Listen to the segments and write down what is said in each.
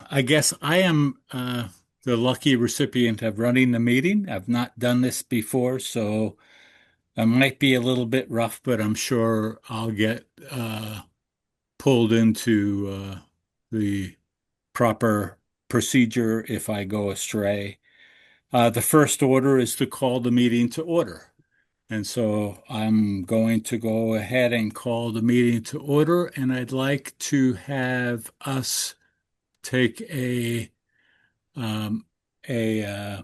I guess I am the lucky recipient of running the meeting. I've not done this before, so I might be a little bit rough, but I'm sure I'll get pulled into the proper procedure if I go astray. The first order is to call the meeting to order. And so I'm going to go ahead and call the meeting to order, and I'd like to have us take um, a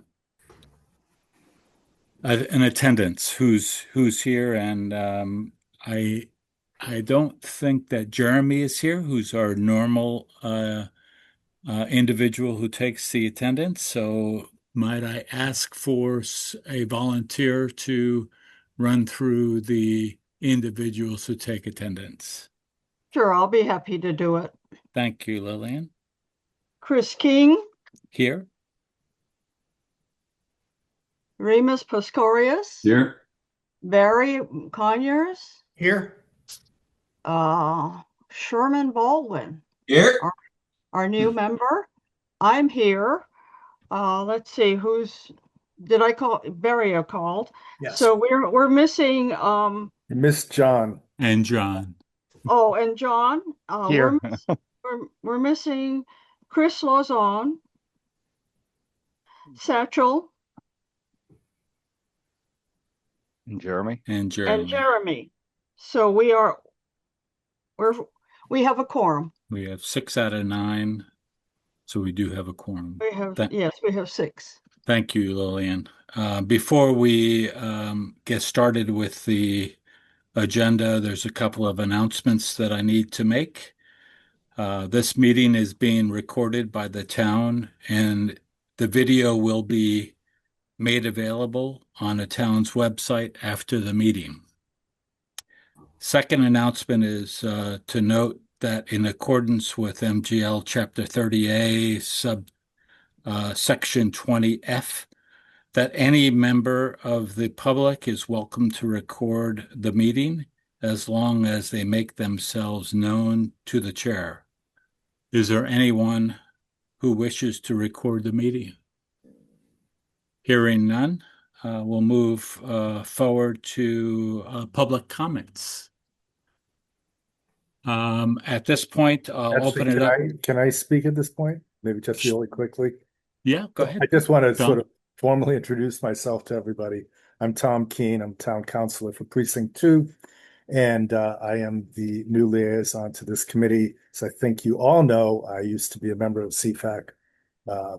an attendance who's here, and I I don't think that Jeremy is here, who's our normal individual who takes the attendance. So might I ask for a volunteer to run through the individuals who take attendance? Sure, I'll be happy to do it. Thank you, Lillian. Chris King, Here. Remus Pastorius, Here. Barry Conyers, Here. Sherman Baldwin, Here. our, our new member. I'm here. Let's see, did I call? Barry called. Yes. So we're missing Miss John. And John. and John. Here. We're missing Chris Lawson, Satchel, And Jeremy. And and Jeremy. Jeremy. So we have a quorum. We have 6 out of 9, so we do have a quorum. We have 6. Thank you, Lillian. Before we get started with the agenda, there's a couple of announcements that I need to make. This meeting is being recorded by the town, and the video will be made available on the town's website after the meeting. Second announcement is to note that in accordance with MGL Chapter 30A, Section 20F, that any member of the public is welcome to record the meeting as long as they make themselves known to the chair. Is there anyone who wishes to record the meeting? Hearing none, we'll move forward to public comments. At this point, I'll open it up. Can I speak at this point? Maybe just really quickly. Yeah, go ahead. I just want to Tom. sort of formally introduce myself to everybody. I'm Tom Keene. I'm town councilor for Precinct 2, and I am the new liaison to this committee. So I think you all know I used to be a member of CFAC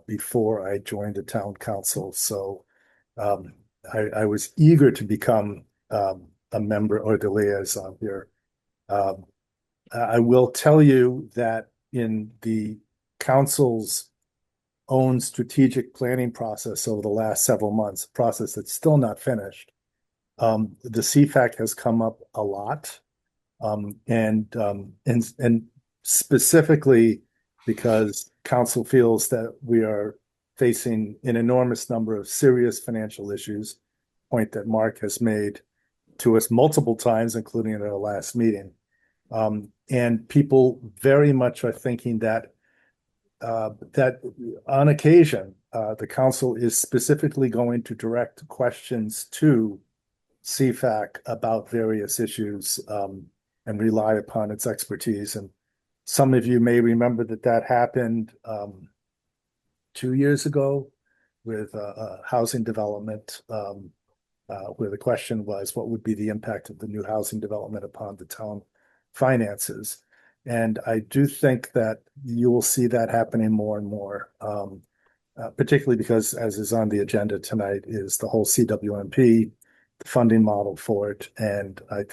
before I joined the town council. So I was eager to become a member or the liaison here. I will tell you that in the council's own strategic planning process over the last several months, a process that's still not finished, the CFAC has come up a lot, and specifically because council feels that we are facing an enormous number of serious financial issues, point that Mark has made to us multiple times, including at our last meeting. And people very much are thinking that that on occasion, the council is specifically going to direct questions to CFAC about various issues and rely upon its expertise. And some of you may remember that happened 2 years ago with housing development, where the question was, what would be the impact of the new housing development upon the town finances? And I do think that you will see that happening more and more, particularly because, as is on the agenda tonight, is the whole CWMP, the funding model for it. And I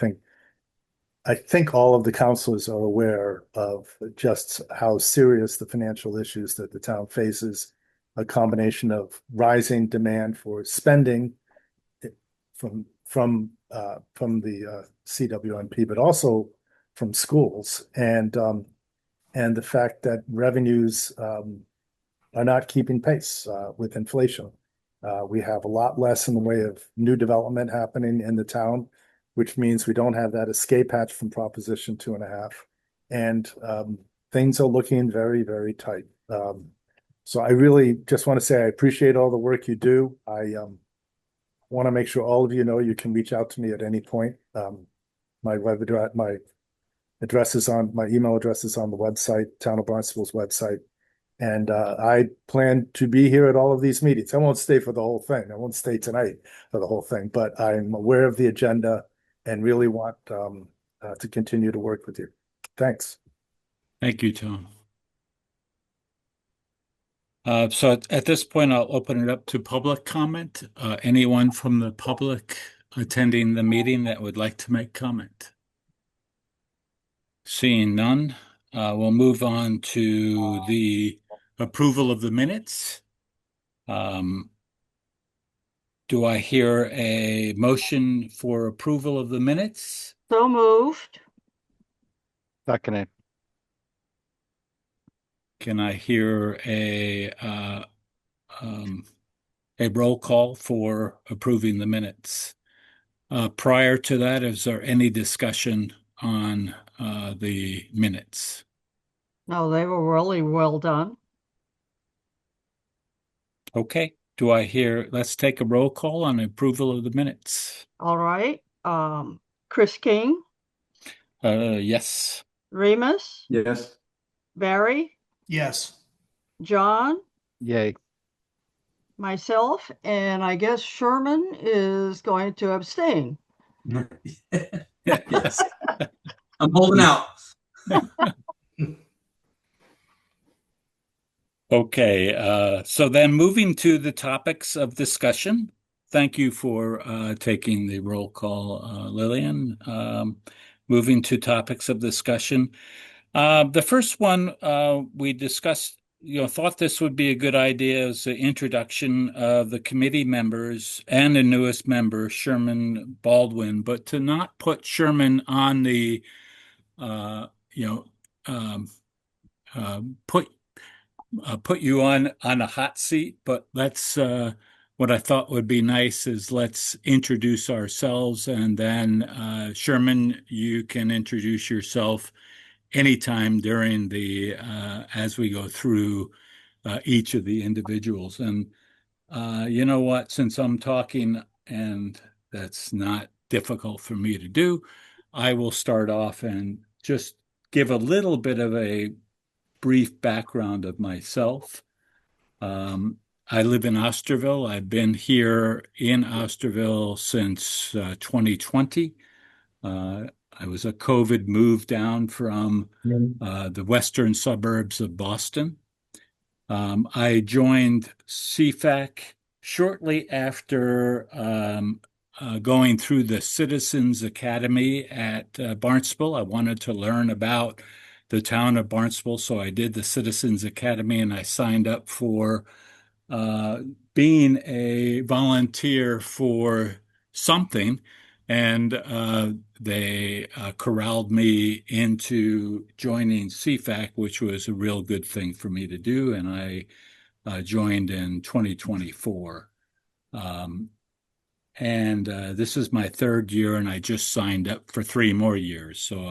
think all of the councilors are aware of just how serious the financial issues that the town faces, a combination of rising demand for spending from the CWMP, but also from schools, and the fact that revenues are not keeping pace with inflation. We have a lot less in the way of new development happening in the town, which means we don't have that escape hatch from Proposition 2.5, and things are looking very, very tight. So I really just want to say I appreciate all the work you do. I want to make sure all of you know you can reach out to me at any point. My web address, my email address is on the website, Town of Barnstable's website. And I plan to be here at all of these meetings. I won't stay for the whole thing. I won't stay tonight for the whole thing, but I'm aware of the agenda and really want to continue to work with you. Thanks. Thank you, Tom. So at this point, I'll open it up to public comment. Anyone from the public attending the meeting that would like to make comment? Seeing none, we'll move on to the approval of the minutes. Do I hear a motion for approval of the minutes? So moved. Seconded. Can I hear a roll call for approving the minutes? Prior to that, is there any discussion on the minutes? No, they were really well done. Okay. Let's take a roll call on approval of the minutes. All right. Chris King, Yes. Remus, Yes. Barry, Yes. John, Yay. myself, and I guess Sherman is going to abstain. Yes. I'm holding out. Okay, so then moving to the topics of discussion. Thank you for taking the roll call, Lillian. Moving to topics of discussion. The first one we discussed, thought this would be a good idea as the introduction of the committee members and the newest member, Sherman Baldwin, but to not put Sherman on the, put you on a hot seat, but let's what I thought would be nice is let's introduce ourselves, and then Sherman, you can introduce yourself anytime during the as we go through each of the individuals. And you know what, since I'm talking and that's not difficult for me to do, I will start off and just give a little bit of a brief background of myself. I live in Osterville. I've been here in Osterville since 2020. I was a COVID move down from the western suburbs of Boston. I joined CFAC shortly after going through the Citizens Academy at Barnstable. I wanted to learn about the town of Barnstable, so I did the Citizens Academy and I signed up for being a volunteer for something. And they corralled me into joining CFAC, which was a real good thing for me to do. And I joined in 2024. And this is my third year, and I just signed up for 3 more years. So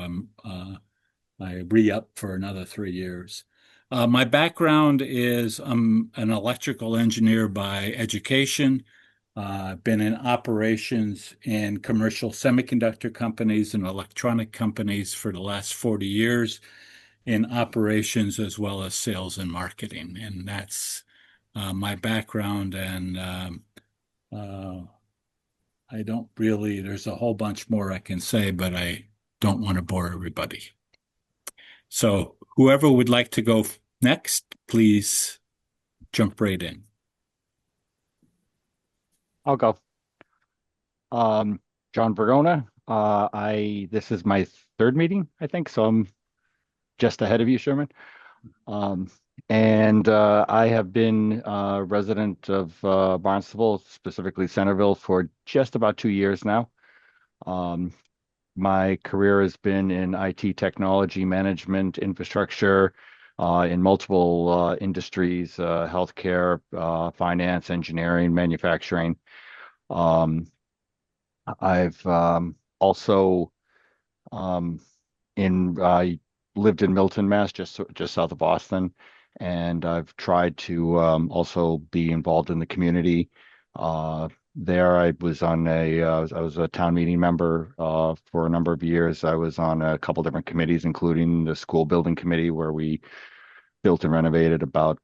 I re-up for another 3 years. My background is I'm an electrical engineer by education. I've been in operations in commercial semiconductor companies and electronic companies for the last 40 years in operations as well as sales and marketing. And that's my background. And I don't really, there's a whole bunch more I can say, but I don't want to bore everybody. So whoever would like to go next, please jump right in. I'll go. John Vergona. This is my third meeting, I think, so I'm just ahead of you, Sherman. And I have been a resident of Barnstable, specifically Centerville, for just about 2 years now. My career has been in IT technology management, infrastructure, in multiple industries, healthcare, finance, engineering, manufacturing. I've also lived in Milton, Mass, just south of Boston, and I've tried to also be involved in the community. There, I was I was a town meeting member for a number of years. I was on a couple different committees, including the school building committee, where we built and renovated about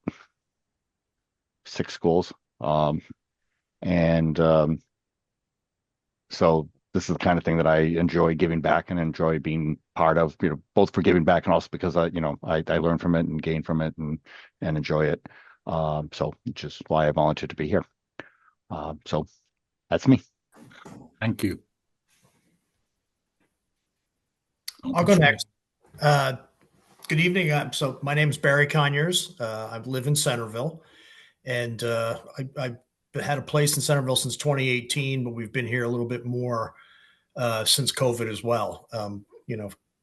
6 schools. And So this is the kind of thing that I enjoy giving back and enjoy being part of, both for giving back and also because I learn from it and gain from it and enjoy it. So which is why I volunteered to be here. So that's me. Thank you. I'll go next. Good evening. So my name is Barry Conyers. I live in Centerville, and I've had a place in Centerville since 2018, but we've been here a little bit more since COVID as well.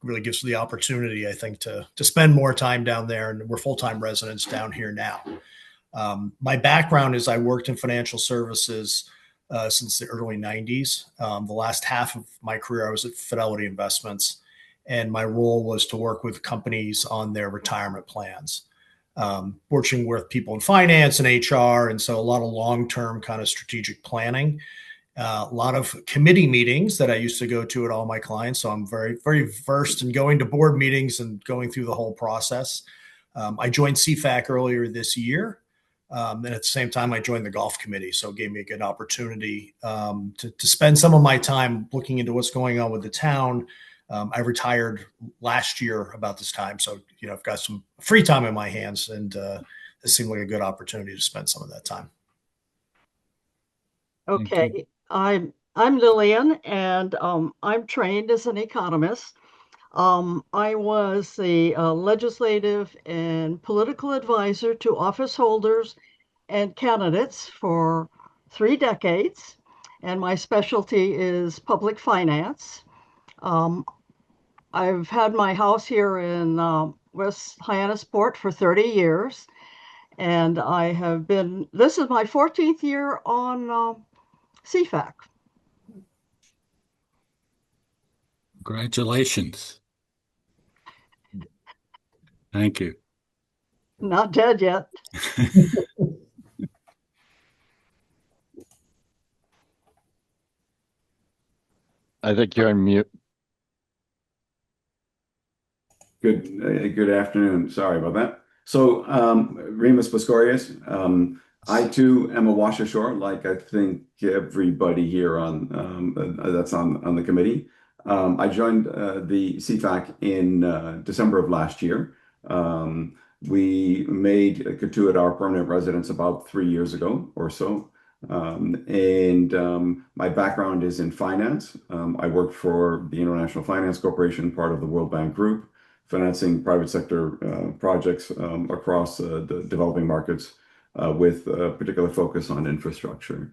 Really gives the opportunity, I think, to spend more time down there, and we're full-time residents down here now. My background is I worked in financial services since the early 90s. The last half of my career, I was at Fidelity Investments, and my role was to work with companies on their retirement plans, working with people in finance and HR. And so a lot of long-term kind of strategic planning, a lot of committee meetings that I used to go to at all my clients. So I'm very, very versed in going to board meetings and going through the whole process. I joined CFAC earlier this year. And at the same time, I joined the golf committee. So it gave me a good opportunity to spend some of my time looking into what's going on with the town. I retired last year about this time. So, I've got some free time in my hands, and this seemed like a good opportunity to spend some of that time. Okay, I'm Lillian, and I'm trained as an economist. I was the legislative and political advisor to office holders and candidates for 3 decades, and my specialty is public finance. I've had my house here in West Hyannisport for 30 years, and this is my 14th year on CFAC. Congratulations. Thank you. Not dead yet. I think you're on mute. Good afternoon. Sorry about that. So, Remus Pistorius, I too am a Washer like I think everybody here that's on the committee. I joined the CFAC in December of last year. We made Cotuit our permanent residence about 3 years ago or so. My background is in finance. I worked for the International Finance Corporation, part of the World Bank Group, financing private sector projects across the developing markets with a particular focus on infrastructure.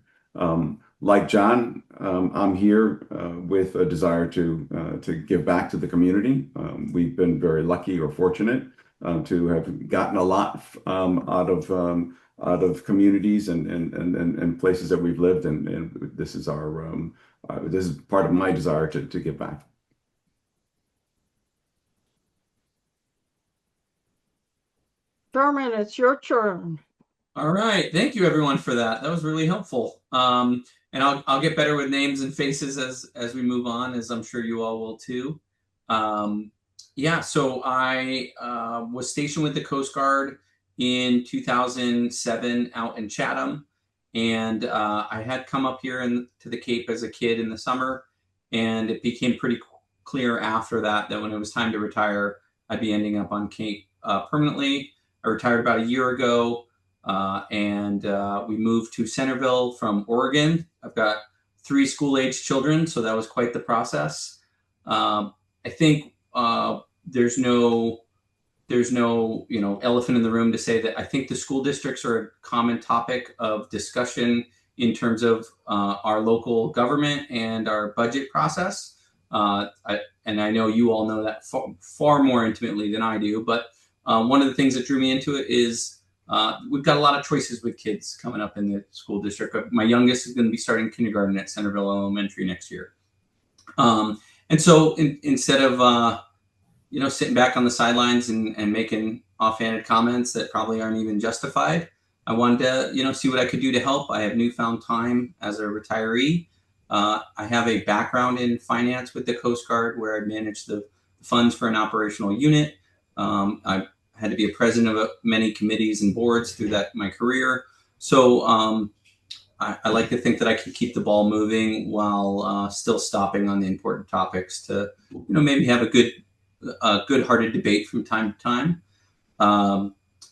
Like John, I'm here with a desire to give back to the community. We've been very lucky or fortunate to have gotten a lot out of communities and places that we've lived, and this is this is part of my desire to give back. Sherman, it's your turn. All right. Thank you, everyone, for that. That was really helpful. And I'll get better with names and faces as we move on, as I'm sure you all will too. So I was stationed with the Coast Guard in 2007 out in Chatham. And I had come up here to the Cape as a kid in the summer. And it became pretty clear after that when it was time to retire, I'd be ending up on Cape permanently. I retired about a year ago, and we moved to Centerville from Oregon. I've got 3 school-age children, so that was quite the process. I think there's no elephant in the room to say that I think the school districts are a common topic of discussion in terms of our local government and our budget process. And I know you all know that far more intimately than I do, but one of the things that drew me into it is we've got a lot of choices with kids coming up in the school district. My youngest is going to be starting kindergarten at Centerville Elementary next year. And so instead of, sitting back on the sidelines and making offhanded comments that probably aren't even justified. I wanted to, see what I could do to help. I have newfound time as a retiree. I have a background in finance with the Coast Guard, where I managed the funds for an operational unit. I had to be a president of many committees and boards through my career. So I like to think that I can keep the ball moving while still stopping on the important topics to, maybe have a good-hearted debate from time to time.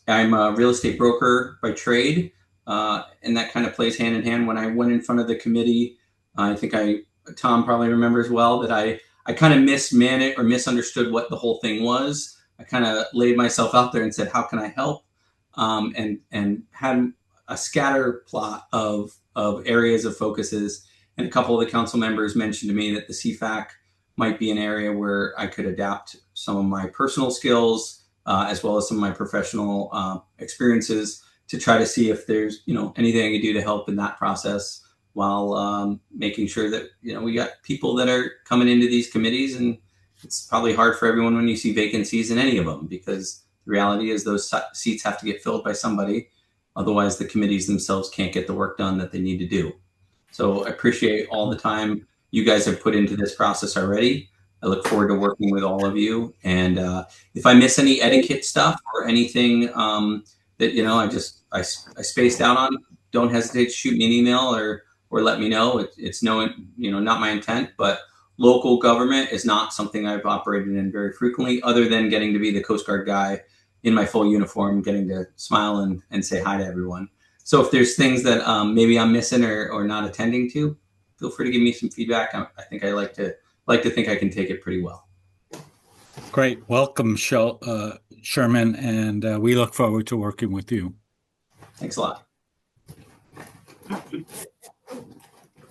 I'm a real estate broker by trade, and that kind of plays hand in hand. When I went in front of the committee, I think Tom probably remembers well that I kind of mismanaged or misunderstood what the whole thing was. I kind of laid myself out there and said, "How can I help?" And had a scatter plot of areas of focuses. And a couple of the council members mentioned to me that the CFAC might be an area where I could adapt some of my personal skills, as well as some of my professional experiences, to try to see if there's anything I could do to help in that process, while making sure that we got people that are coming into these committees. And it's probably hard for everyone when you see vacancies in any of them, because the reality is those seats have to get filled by somebody. Otherwise, the committees themselves can't get the work done that they need to do. So I appreciate all the time you guys have put into this process already. I look forward to working with all of you. And if I miss any etiquette stuff or anything that I spaced out on, don't hesitate to shoot me an email or let me know. It's not my intent, but local government is not something I've operated in very frequently, other than getting to be the Coast Guard guy in my full uniform, getting to smile and say hi to everyone. So if there's things that maybe I'm missing or not attending to, feel free to give me some feedback. I think I like to think I can take it pretty well. Great. Welcome, Sherman, and we look forward to working with you. Thanks a lot.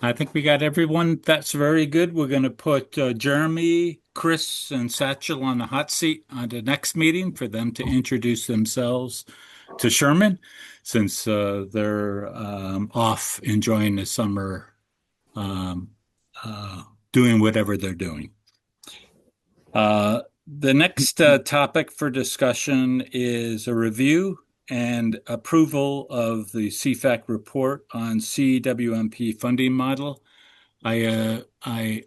I think we got everyone. That's very good. We're going to put Jeremy, Chris, and Satchel on the hot seat on the next meeting for them to introduce themselves to Sherman, since they're off enjoying the summer, doing whatever they're doing. The next topic for discussion is a review and approval of the CFAC report on CWMP funding model. I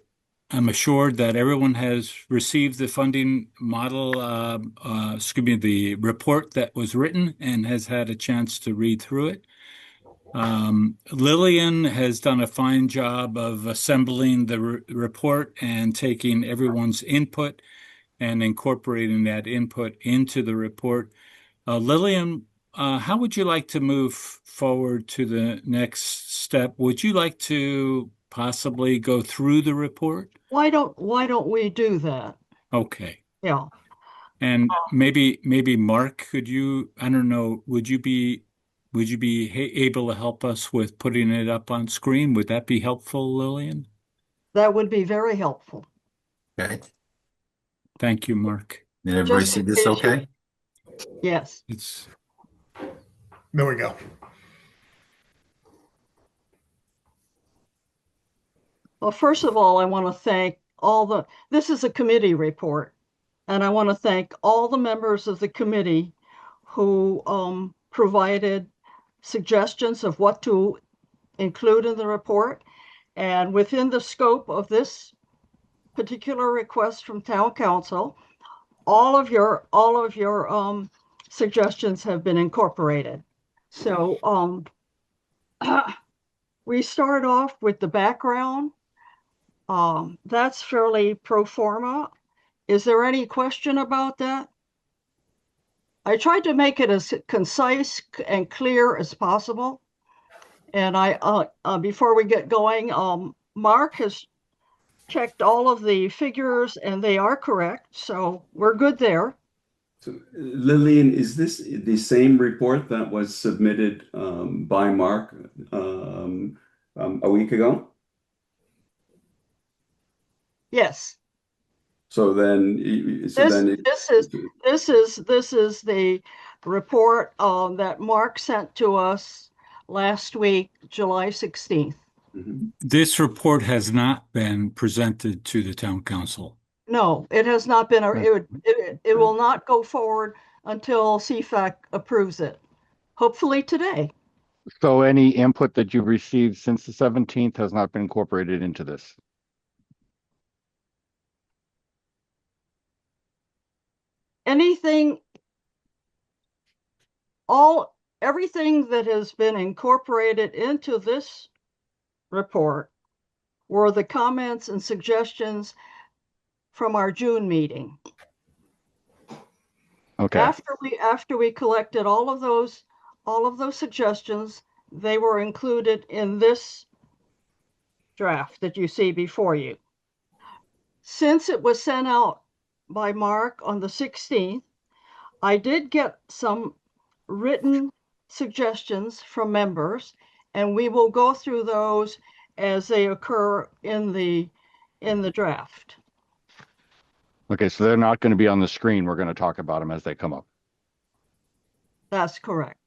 am assured that everyone has received the funding model, the report that was written, and has had a chance to read through it. Lillian has done a fine job of assembling the report and taking everyone's input and incorporating that input into the report. Lillian, how would you like to move forward to the next step? Would you like to possibly go through the report? Why don't we do that? Okay. Yeah. And maybe Mark, I don't know, would you be able to help us with putting it up on screen? Would that be helpful, Lillian? That would be very helpful. Okay. Thank you, Mark. Did everybody see this okay? Yes. There we go. Well, first of all, I want to thank this is a committee report, and I want to thank all the members of the committee who provided suggestions of what to include in the report. And within the scope of this particular request from town council, all of your suggestions have been incorporated. So we start off with the background. That's fairly pro forma. Is there any question about that? I tried to make it as concise and clear as possible. And before we get going, Mark has checked all of the figures and they are correct. So we're good there. So, Lillian, is this the same report that was submitted by Mark a week ago? Yes. So then, this is the report that Mark sent to us last week, July 16th. This report has not been presented to the town council. No, it has not been. It will not go forward until CFAC approves it, hopefully today. So any input that you've received since the 17th has not been incorporated into this? Anything, everything that has been incorporated into this report were the comments and suggestions from our June meeting. Okay. After we collected all of those suggestions, they were included in this draft that you see before you. Since it was sent out by Mark on the 16th, I did get some written suggestions from members, and we will go through those as they occur in the draft. Okay, so they're not going to be on the screen. We're going to talk about them as they come up. That's correct.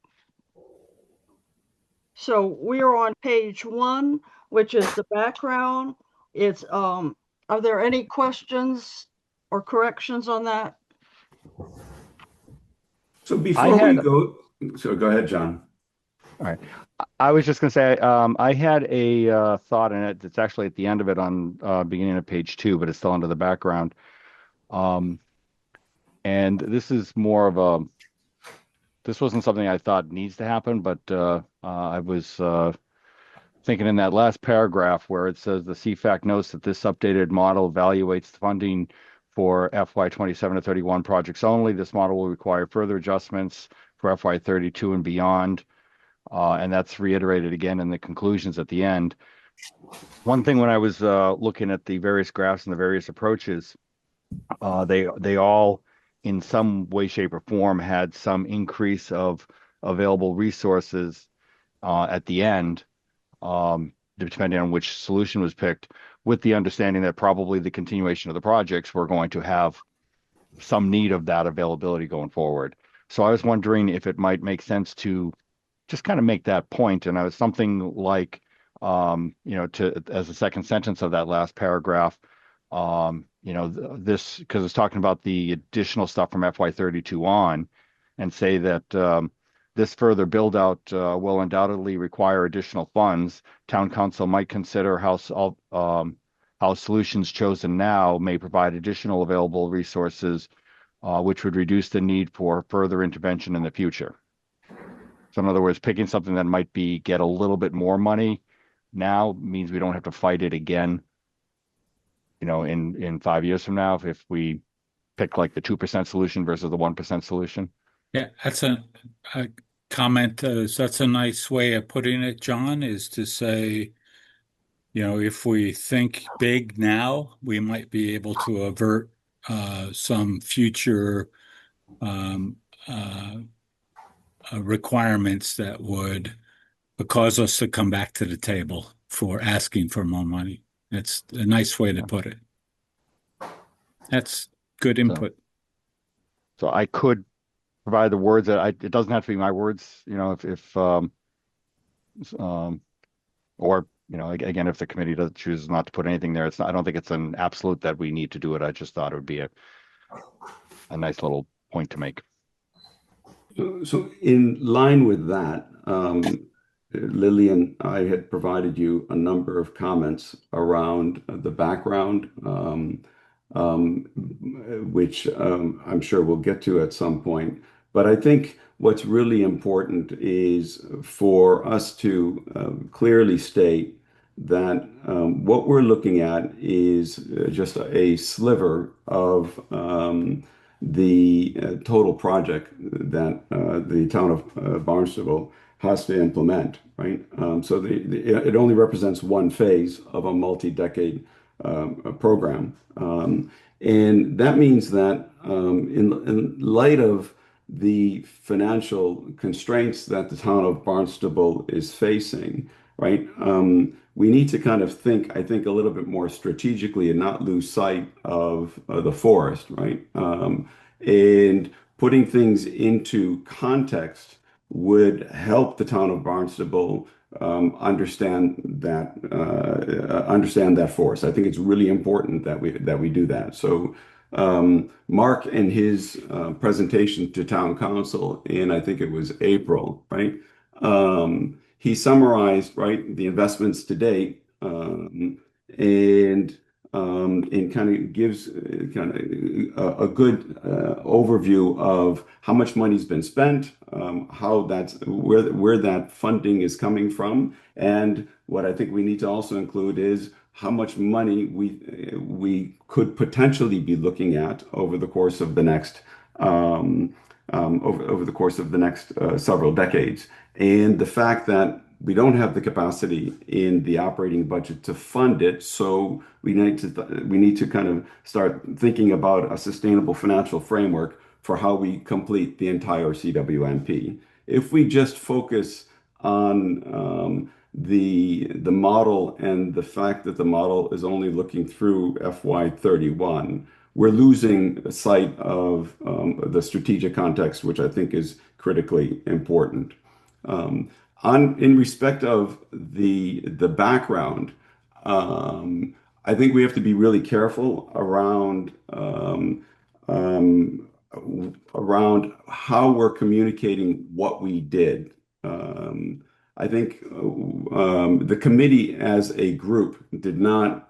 So we are on page 1, which is the background. It's are there any questions or corrections on that? So before we go, so go ahead, John. All right. I was just going to say, I had a thought in it. It's actually at the end of it on beginning of page 2, but it's still under the background. And this is more of a, this wasn't something I thought needs to happen, but I was thinking in that last paragraph where it says the CFAC notes that this updated model evaluates the funding for FY 27 to 31 projects only. This model will require further adjustments for FY 32 and beyond. And that's reiterated again in the conclusions at the end. One thing when I was looking at the various graphs and the various approaches, they all, in some way, shape, or form, had some increase of available resources at the end, depending on which solution was picked, with the understanding that probably the continuation of the projects were going to have some need of that availability going forward. So I was wondering if it might make sense to just kind of make that point. And I was something like, as a second sentence of that last paragraph, this, because it's talking about the additional stuff from FY 32 on, and say that this further build out will undoubtedly require additional funds. Town council might consider how solutions chosen now may provide additional available resources, which would reduce the need for further intervention in the future. So in other words, picking something that might get a little bit more money now means we don't have to fight it again, in 5 years from now, if we pick like the 2% solution versus the 1% solution. Yeah, that's a comment. That's a nice way of putting it, John, is to say, if we think big now, we might be able to avert some future requirements that would cause us to come back to the table for asking for more money. That's a nice way to put it. That's good input. So I could provide the words that it doesn't have to be my words, again, if the committee does choose not to put anything there, I don't think it's an absolute that we need to do it. I just thought it would be a nice little point to make. So in line with that, Lillian, I had provided you a number of comments around the background, which I'm sure we'll get to at some point. But I think what's really important is for us to clearly state that what we're looking at is just a sliver of the total project that the town of Barnstable has to implement, right? So it only represents one phase of a multi-decade program. And that means that in light of the financial constraints that the town of Barnstable is facing, right? We need to kind of think, I think, a little bit more strategically and not lose sight of the forest, right? And putting things into context would help the town of Barnstable understand that forest. I think it's really important that we do that. So Mark, in his presentation to town council in, I think it was April, right? He summarized, right, the investments to date, and kind of gives kind of a good overview of how much money's been spent, how that's where that funding is coming from, and what I think we need to also include is how much money we could potentially be looking at over the course of the next over the course of the next several decades, and the fact that we don't have the capacity in the operating budget to fund it, so we need to kind of start thinking about a sustainable financial framework for how we complete the entire CWMP. If we just focus on the model and the fact that the model is only looking through FY31, we're losing sight of the strategic context, which I think is critically important. In respect of the background, I think we have to be really careful around how we're communicating what we did. I think the committee as a group did not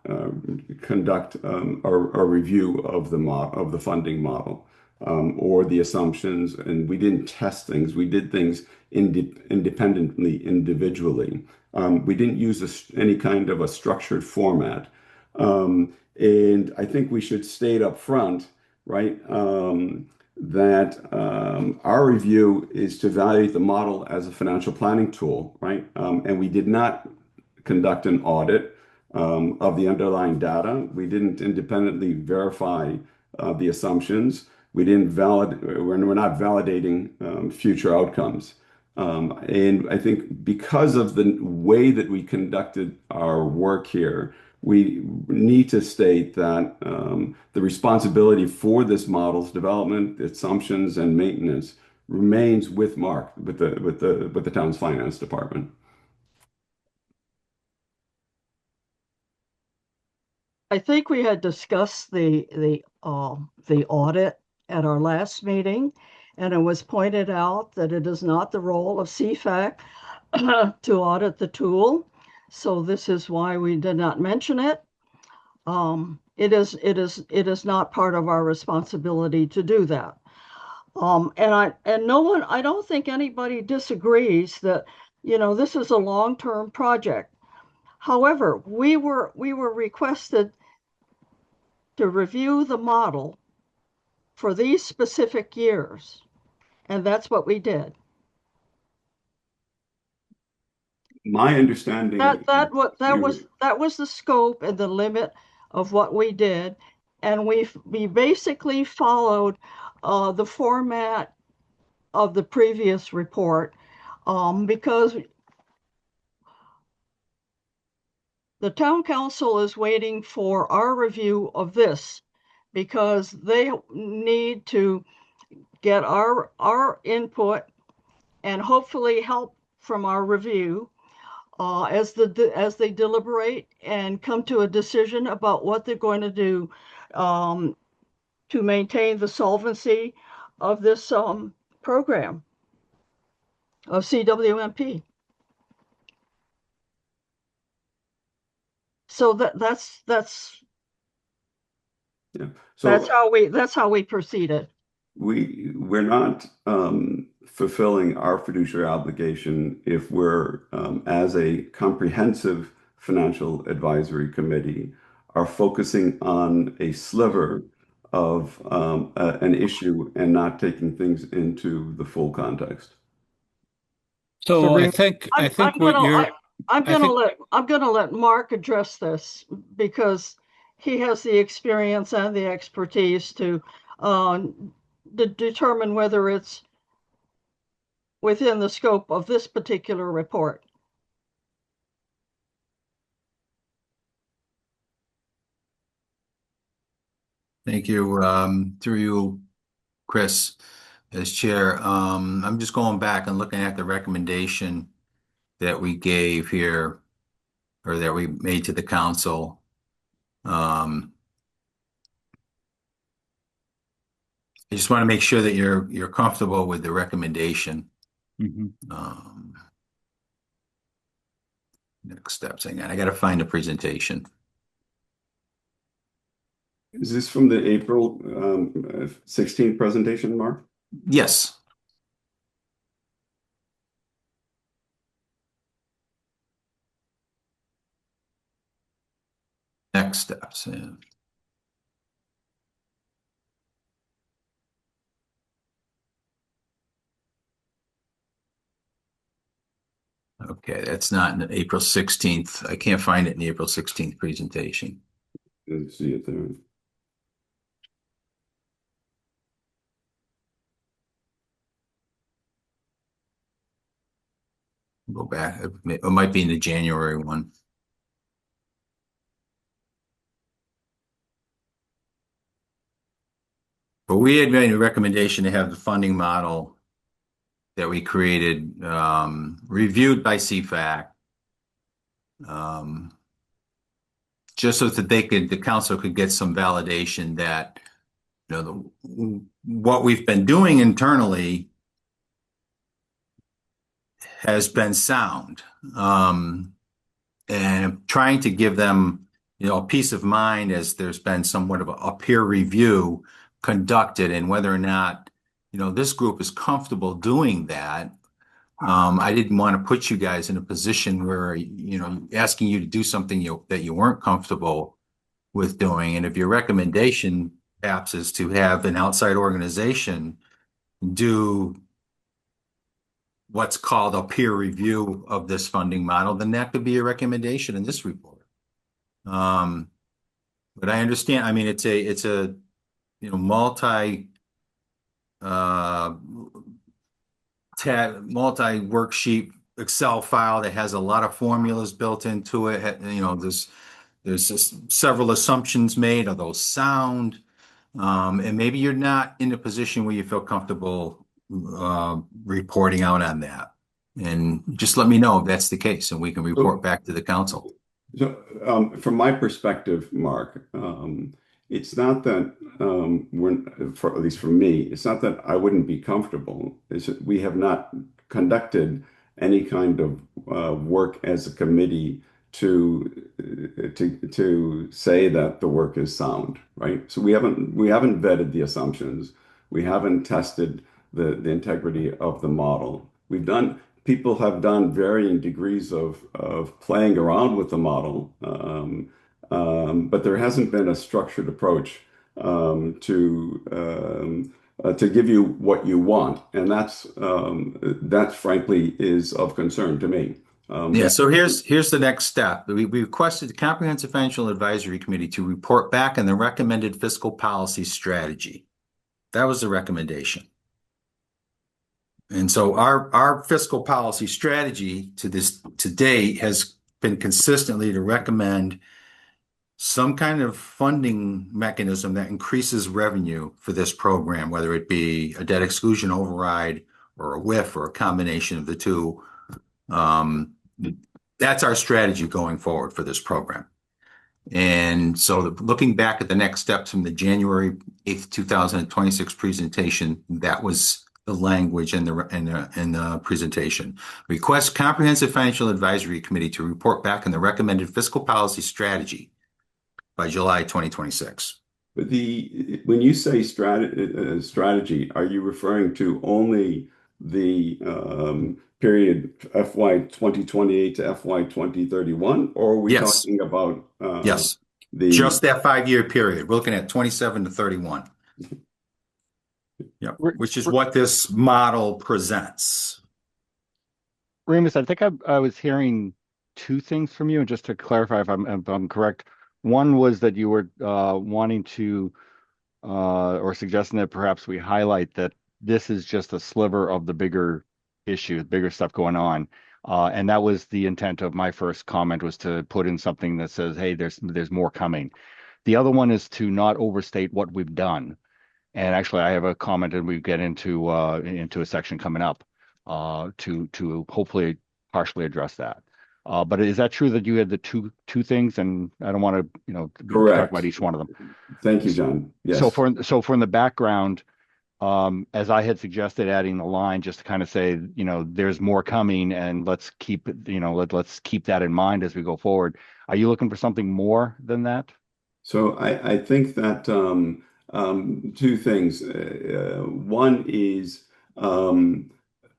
conduct a review of the funding model or the assumptions, and we didn't test things. We did things independently, individually. We didn't use any kind of a structured format. And I think we should state up front, right, that our review is to evaluate the model as a financial planning tool, right? And we did not conduct an audit of the underlying data. We didn't independently verify the assumptions. We're not validating future outcomes. And I think because of the way that we conducted our work here, we need to state that the responsibility for this model's development, assumptions, and maintenance remains with Mark, with the town's finance department. I think we had discussed the audit at our last meeting, and it was pointed out that it is not the role of CFAC to audit the tool. So this is why we did not mention it. It is not part of our responsibility to do that. And no one, I don't think anybody disagrees that, this is a long-term project. However, we were requested to review the model for these specific years, and that's what we did. My understanding, That was the scope and the limit of what we did, and we basically followed the format of the previous report, because the town council is waiting for our review of this, because they need to get our input and hopefully help from our review as they deliberate and come to a decision about what they're going to do to maintain the solvency of this program of CWMP. So yeah. So that's how we proceeded. we're not fulfilling our fiduciary obligation if we're, as a comprehensive financial advisory committee, are focusing on a sliver of an issue and not taking things into the full context. So Serena, I think what you're I'm I think gonna let Mark address this, because he has the experience and the expertise to determine whether it's within the scope of this particular report. Thank you. Through you, Chris, as chair. I'm just going back and looking at the recommendation that we gave here, or that we made to the council. I just want to make sure that you're comfortable with the recommendation. Mhm. Next steps. Hang on, I got to find the presentation. Is this from the April 16th presentation, Mark? Yes. Next steps. Yeah. Okay, that's not in the April 16th. I can't find it in the April 16th presentation. Let's see it there. Go back. It might be in the January one. But we had made a recommendation to have the funding model that we created reviewed by CFAC, just so that the council could get some validation that what we've been doing internally has been sound, and trying to give them a peace of mind as there's been somewhat of a peer review conducted, and whether or not this group is comfortable doing that. I didn't want to put you guys in a position where asking you to do something that you weren't comfortable with doing. And if your recommendation perhaps is to have an outside organization do what's called a peer review of this funding model, then that could be a recommendation in this report. But I understand. I mean, it's a multi worksheet Excel file that has a lot of formulas built into it. There's just several assumptions made. Are those sound? And maybe you're not in a position where you feel comfortable reporting out on that. And just let me know if that's the case, and we can report back to the council. So, from my perspective, Mark, it's not that at least for me, it's not that I wouldn't be comfortable. It's that we have not conducted any kind of work as a committee to say that the work is sound, right? So we haven't vetted the assumptions. We haven't tested the integrity of the model. People have done varying degrees of playing around with the model, but there hasn't been a structured approach to give you what you want, and that frankly is of concern to me. So here's the next step. We requested the Comprehensive Financial Advisory Committee to report back on the recommended fiscal policy strategy. That was the recommendation. And so our fiscal policy strategy to date has been consistently to recommend some kind of funding mechanism that increases revenue for this program, whether it be a debt exclusion override or a WIF or a combination of the two. That's our strategy going forward for this program. And so looking back at the next steps from the January 8th, 2026 presentation, that was the language in the presentation. Request Comprehensive Financial Advisory Committee to report back on the recommended fiscal policy strategy by July 2026. But when you say strategy, are you referring to only the period FY 2028 to FY 2031, or are we talking about yes, just that 5-year period? We're looking at 27 to 31. Yep, which is what this model presents. Remus, I think I was hearing two things from you, and just to clarify if I'm correct. One was that you were wanting to or suggesting that perhaps we highlight that this is just a sliver of the bigger issue, bigger stuff going on. And that was the intent of my first comment, was to put in something that says, hey, there's more coming. The other one is to not overstate what we've done. And actually, I have a comment, and we get into a section coming up to hopefully partially address that. But is that true that you had the two things? And I don't want to talk about each one of them. Thank you, John. Yes. So from the background, as I had suggested, adding the line just to kind of say, there's more coming, and let's keep let's keep that in mind as we go forward. Are you looking for something more than that? So I think that two things. One is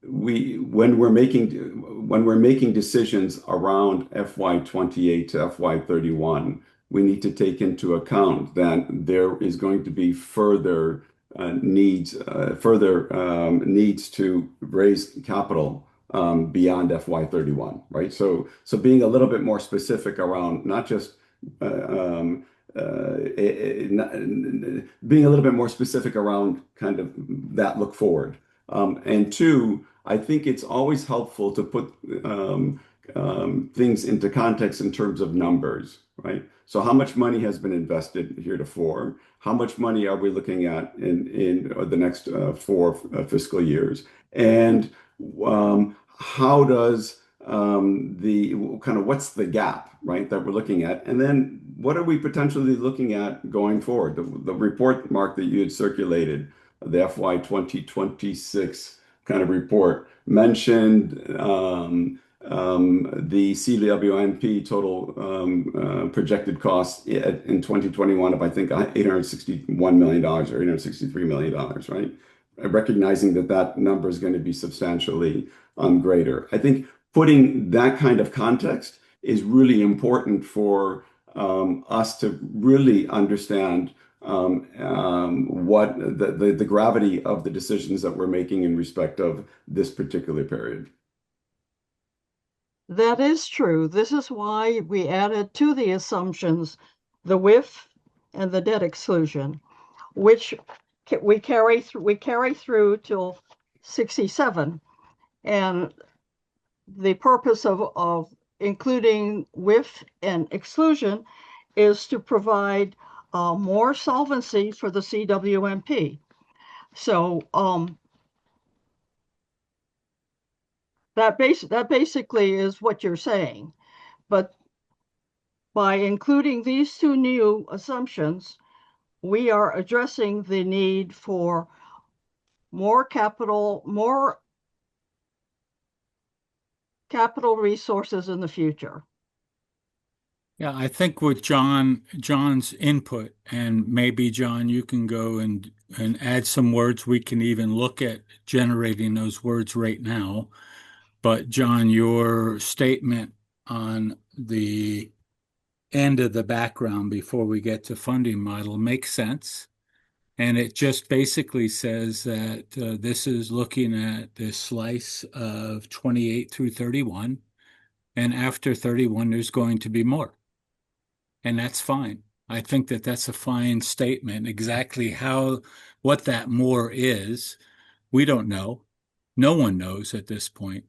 when we're making decisions around FY28 to FY31, we need to take into account that there is going to be further needs to raise capital beyond FY31, right? So being a little bit more specific around not just being a little bit more specific around kind of that look forward. And two, I think it's always helpful to put things into context in terms of numbers, right? So how much money has been invested heretofore? How much money are we looking at in the next four fiscal years? And how does the kind of what's the gap, right, that we're looking at? And then what are we potentially looking at going forward? The report, Mark, that you had circulated, the FY 2026 kind of report, mentioned the CWMP total projected cost in 2021 of, I think, $861 million or $863 million, right? Recognizing that that number is going to be substantially greater. I think putting that kind of context is really important for us to really understand what the gravity of the decisions that we're making in respect of this particular period. That is true. This is why we added to the assumptions the WIF and the debt exclusion, which we carry through till 67. And the purpose of including WIF and exclusion is to provide more solvency for the CWMP. So that basically is what you're saying. But by including these two new assumptions, we are addressing the need for more capital resources in the future. Yeah, I think with John's input, and maybe John, you can go and add some words. We can even look at generating those words right now. But John, your statement on the end of the background before we get to funding model makes sense. And it just basically says that this is looking at this slice of 28 through 31. And after 31, there's going to be more. And that's fine. I think that that's a fine statement. Exactly what that more is, we don't know. No one knows at this point.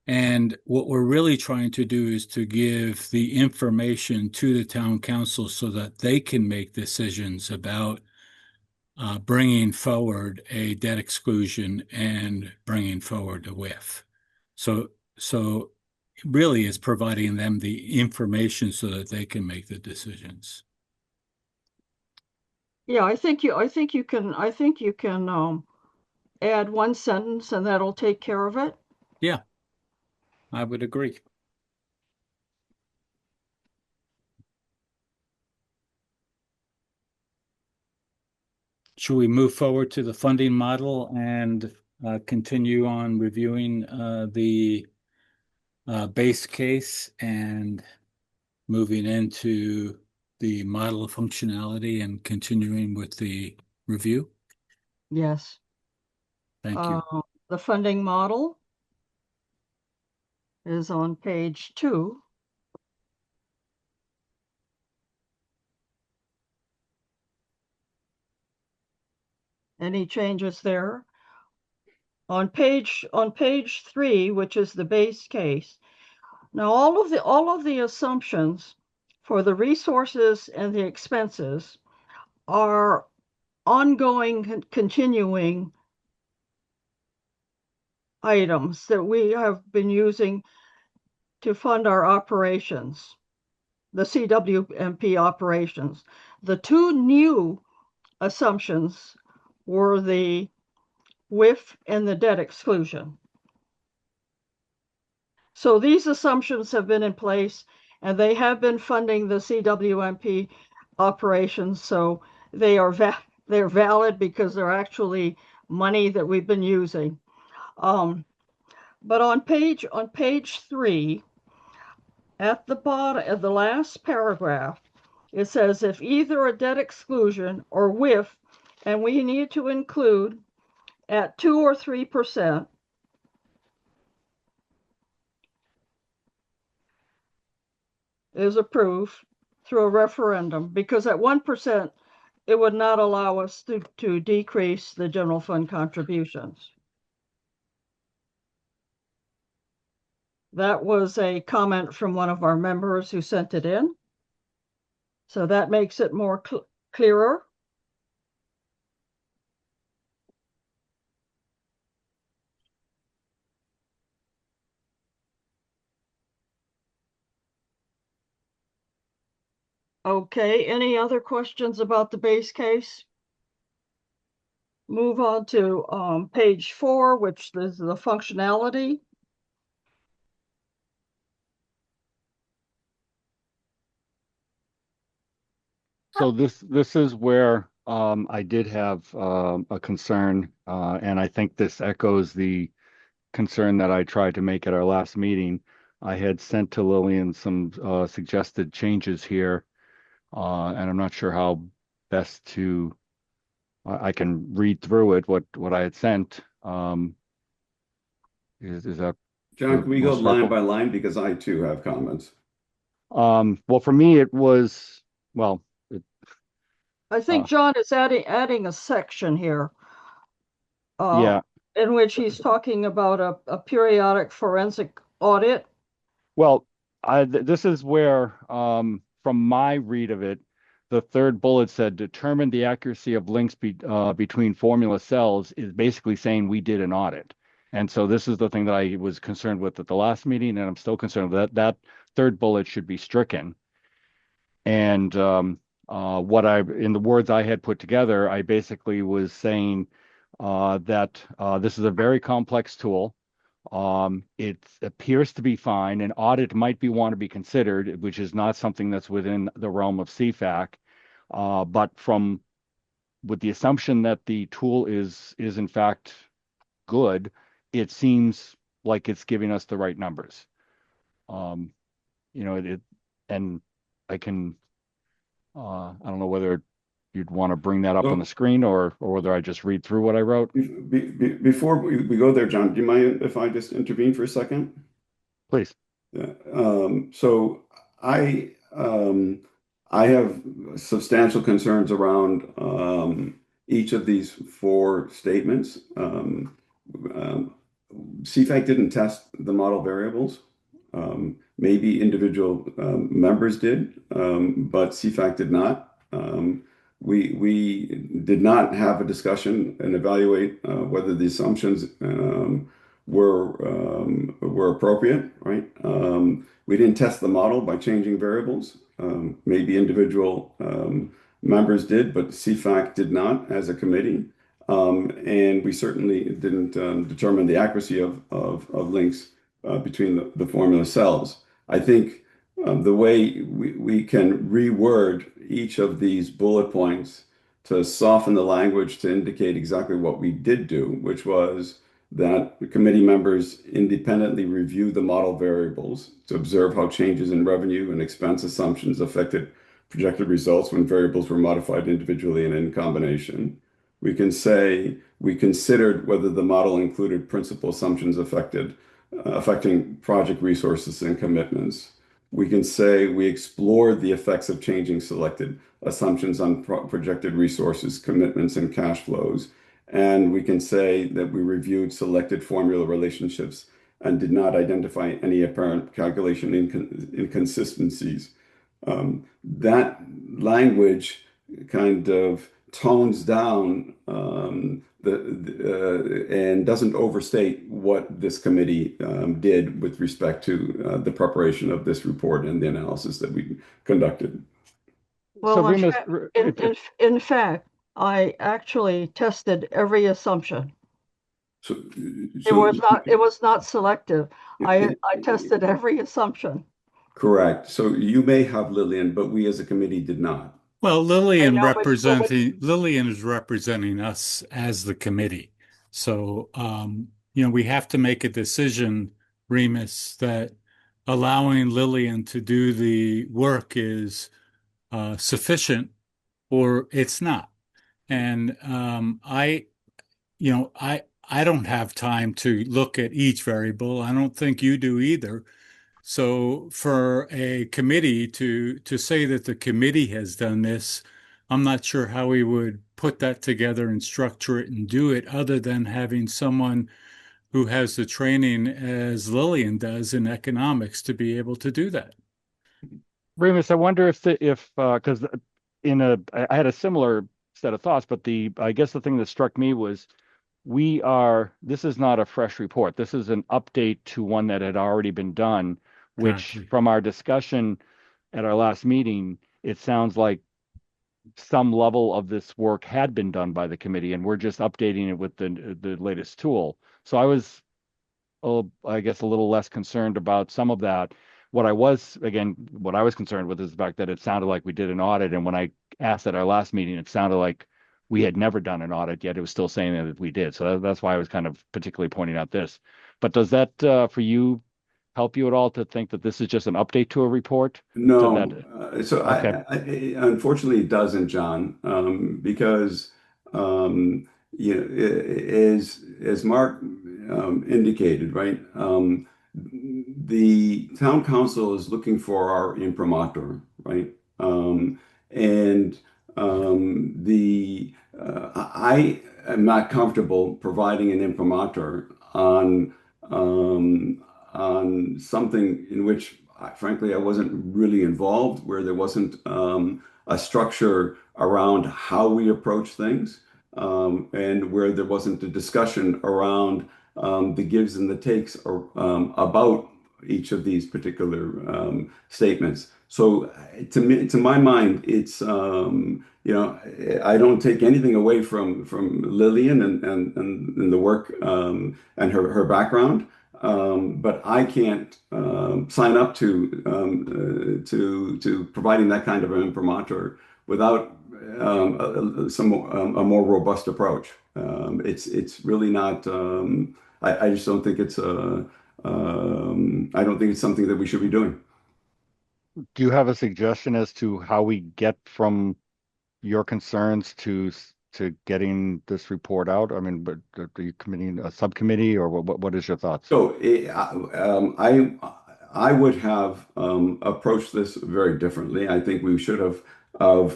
And what we're really trying to do is to give the information to the town council so that they can make decisions about bringing forward a debt exclusion and bringing forward a WIF. So really is providing them the information so that they can make the decisions. Yeah, I think you can add one sentence and that'll take care of it. Yeah, I would agree. Should we move forward to the funding model and continue on reviewing the base case and moving into the model of functionality and continuing with the review? Yes. Thank you. The funding model is on page 2. Any changes there? On page 3, which is the base case. Now all of the assumptions for the resources and the expenses are ongoing, continuing items that we have been using to fund our operations, the CWMP operations. The two new assumptions were the WIF, and the debt exclusion. So these assumptions have been in place and they have been funding the CWMP operations. So they're valid because they're actually money that we've been using. But on page 3, at the bottom of the last paragraph, it says if either a debt exclusion or WIF, and we need to include at 2 or 3%, is approved through a referendum, because at 1%, it would not allow us to decrease the general fund contributions. That was a comment from one of our members who sent it in. So that makes it more clearer. Okay, any other questions about the base case? Move on to page 4, which is the functionality. So this is where I did have a concern, and I think this echoes the concern that I tried to make at our last meeting. I had sent to Lillian some suggested changes here, and I'm not sure how best to. I can read through it. What I had sent. Is that John, the can we go most line helpful? by line because I too have comments. Well, for me, it was well. I think John is adding a section here Yeah. in which he's talking about a periodic forensic audit. Well, this is where, from my read of it, the third bullet said determine the accuracy of links between formula cells is basically saying we did an audit. And so this is the thing that I was concerned with at the last meeting, and I'm still concerned with that. That third bullet should be stricken. And in the words I had put together, I basically was saying that this is a very complex tool. It appears to be fine. An audit might want to be considered, which is not something that's within the realm of CFAC. But with the assumption that the tool is in fact good, it seems like it's giving us the right numbers. And I can, I don't know whether you'd want to bring that up on the So screen or whether I just read through what I wrote. before we go there, John, do you mind if I just intervene for a second? Please. Yeah. So I have substantial concerns around each of these four statements. CFAC didn't test the model variables. Maybe individual members did, but CFAC did not. We did not have a discussion and evaluate whether the assumptions were appropriate, right? We didn't test the model by changing variables. Maybe individual members did, but CFAC did not as a committee. And we certainly didn't determine the accuracy of links between the formula cells. I think the way we can reword each of these bullet points to soften the language to indicate exactly what we did do, which was that the committee members independently review the model variables to observe how changes in revenue and expense assumptions affected projected results when variables were modified individually and in combination. We can say we considered whether the model included principal assumptions affecting project resources and commitments. We can say we explored the effects of changing selected assumptions on projected resources, commitments, and cash flows. And we can say that we reviewed selected formula relationships and did not identify any apparent calculation inconsistencies. That language kind of tones down and doesn't overstate what this committee did with respect to the preparation of this report and the analysis that we conducted. Well, So in fact, I actually tested every assumption. So, It so was not, it was not selective. I it- I tested every assumption. correct. So you may have Lillian, but we as a committee did not. Well, I know, but Lillian is representing us as the committee. So, we have to make a decision, Remus, that allowing Lillian to do the work is sufficient or it's not. And I don't have time to look at each variable. I don't think you do either. So for a committee to say that the committee has done this, I'm not sure how we would put that together and structure it and do it other than having someone who has the training as Lillian does in economics to be able to do that. Remus, I wonder if because I had a similar set of thoughts, but I guess the thing that struck me was this is not a fresh report. This is an update to one that had already been done, which Exactly. from our discussion at our last meeting, it sounds like some level of this work had been done by the committee, and we're just updating it with the latest tool. So I was, I guess, a little less concerned about some of that. What I was concerned with is the fact that it sounded like we did an audit, and when I asked at our last meeting, it sounded like we had never done an audit yet. It was still saying that we did. So that's why I was kind of particularly pointing out this. But does that, for you, help you at all to think that this is just an update to a report? So that, No, so okay. unfortunately it doesn't, John, because as Mark indicated, right? The town council is looking for our imprimatur, right? And the I am not comfortable providing an imprimatur on something in which, frankly, I wasn't really involved, where there wasn't a structure around how we approach things, and where there wasn't a discussion around the gives and the takes about each of these particular statements. So, to my mind, it's I don't take anything away from Lillian and the work and her background. But I can't sign up to providing that kind of an imprimatur without a more robust approach. It's really not. I just don't think it's a. I don't think it's something that we should be doing. Do you have a suggestion as to how we get from your concerns to getting this report out? I mean, but are you committing a subcommittee, or what is your thoughts? So I would have approached this very differently. I think we should have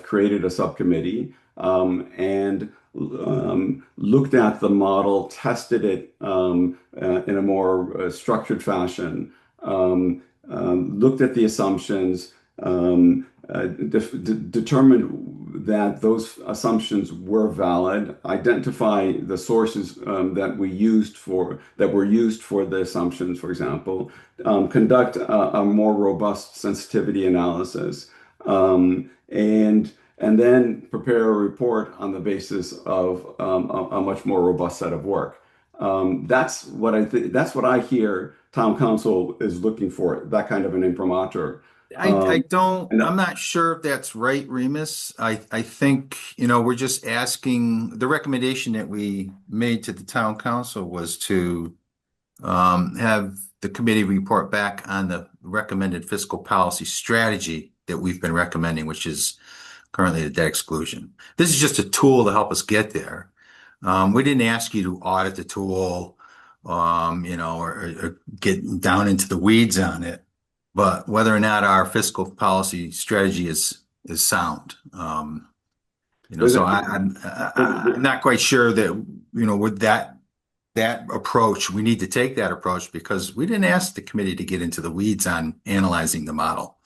created a subcommittee and looked at the model, tested it in a more structured fashion, looked at the assumptions, determined that those assumptions were valid, identify the sources that were used for the assumptions, for example, conduct a more robust sensitivity analysis, and then prepare a report on the basis of a much more robust set of work. That's what I think. That's what I hear town council is looking for, that kind of an imprimatur. I'm not sure if that's right, Remus. I think, we're just asking, the recommendation that we made to the town council was to have the committee report back on the recommended fiscal policy strategy that we've been recommending, which is currently the debt exclusion. This is just a tool to help us get there. We didn't ask you to audit the tool, or get down into the weeds on it, but whether or not our fiscal policy strategy is sound. So I'm not quite sure that, with that approach, we need to take that approach because we didn't ask the committee to get into the weeds on analyzing the model.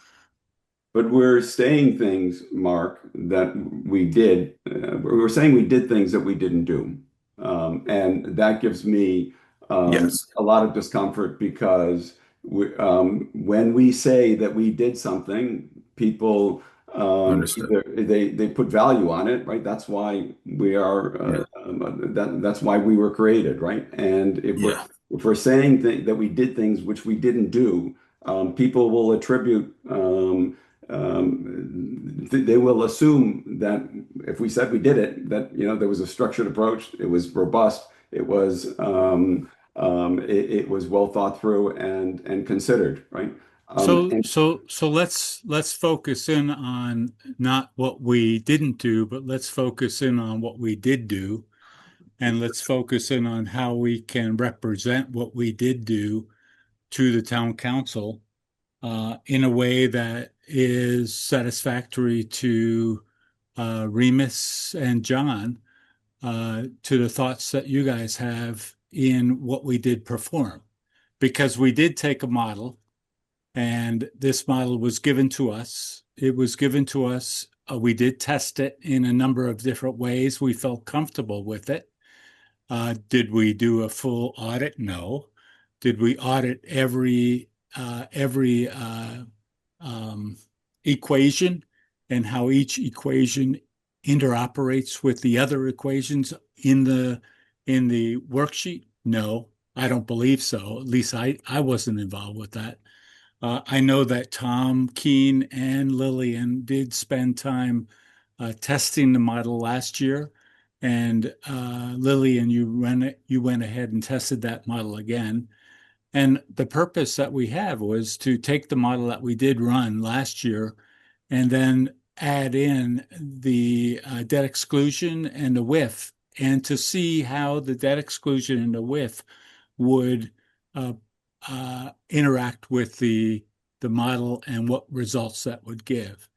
But we're saying things, Mark, that we did. We're saying we did things that we didn't do. And that gives me Yes. a lot of discomfort because when we say that we did something, people Understood. They put value on it, right? That's why we are Yeah. that's why we were created, right? And Yeah. if we're saying that we did things which we didn't do, people will attribute they will assume that if we said we did it, that there was a structured approach, it was robust, it was well thought through and considered, right? So let's focus in on not what we didn't do, but let's focus in on what we did do, and let's focus in on how we can represent what we did do to the town council in a way that is satisfactory to Remus and John, to the thoughts that you guys have in what we did perform. Because we did take a model, and this model was given to us. It was given to us. We did test it in a number of different ways. We felt comfortable with it. Did we do a full audit? No. Did we audit every um, equation and how each equation interoperates with the other equations in the worksheet? No, I don't believe so. At least I wasn't involved with that. I know that Tom Keene and Lillian did spend time testing the model last year, and Lillian, you went ahead and tested that model again. And the purpose that we have was to take the model that we did run last year and then add in the debt exclusion and the WIF, and to see how the debt exclusion and the WIF would uh, interact with the model and what results that would give.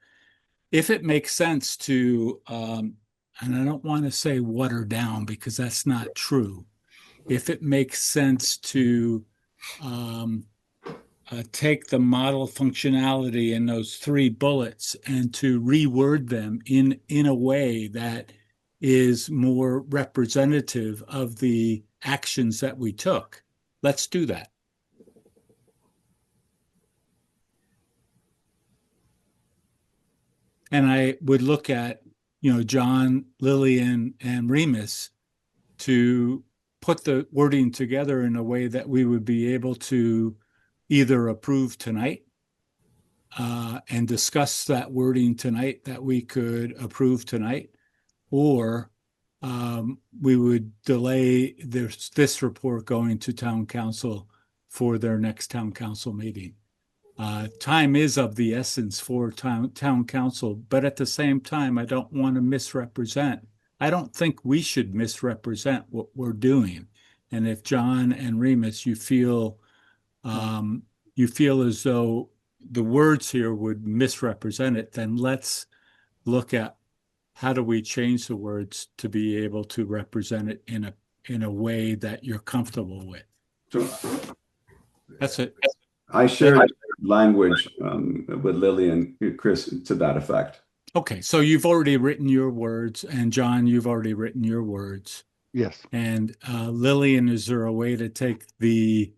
If it makes sense to, and I don't want to say water down because that's not true. If it makes sense to um, take the model functionality in those three bullets and to reword them in a way that is more representative of the actions that we took, let's do that. And I would look at, John, Lillian, and Remus to put the wording together in a way that we would be able to either approve tonight and discuss that wording tonight that we could approve tonight, or we would delay this report going to town council for their next town council meeting. Time is of the essence for town council, but at the same time, I don't want to misrepresent. I don't think we should misrepresent what we're doing. And if John and Remus, you feel as though the words here would misrepresent it, then let's look at how do we change the words to be able to represent it in a way that you're comfortable with. So That's it. I shared language with Lily and Chris to that effect. Okay, so you've already written your words, and John, you've already written your words. Yes. And Lillian, is there a way to take the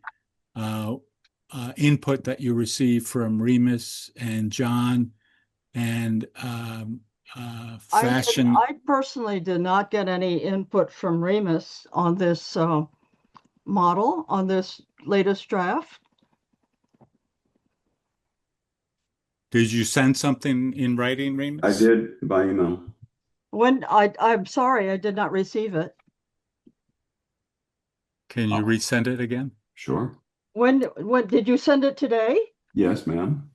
input that you received from Remus and John and fashion? I personally did not get any input from Remus on this model, on this latest draft. Did you send something in writing, Remus? I did by email. I'm sorry, I did not receive it. Can you resend it again? Sure. When did you send it today? Yes, ma'am.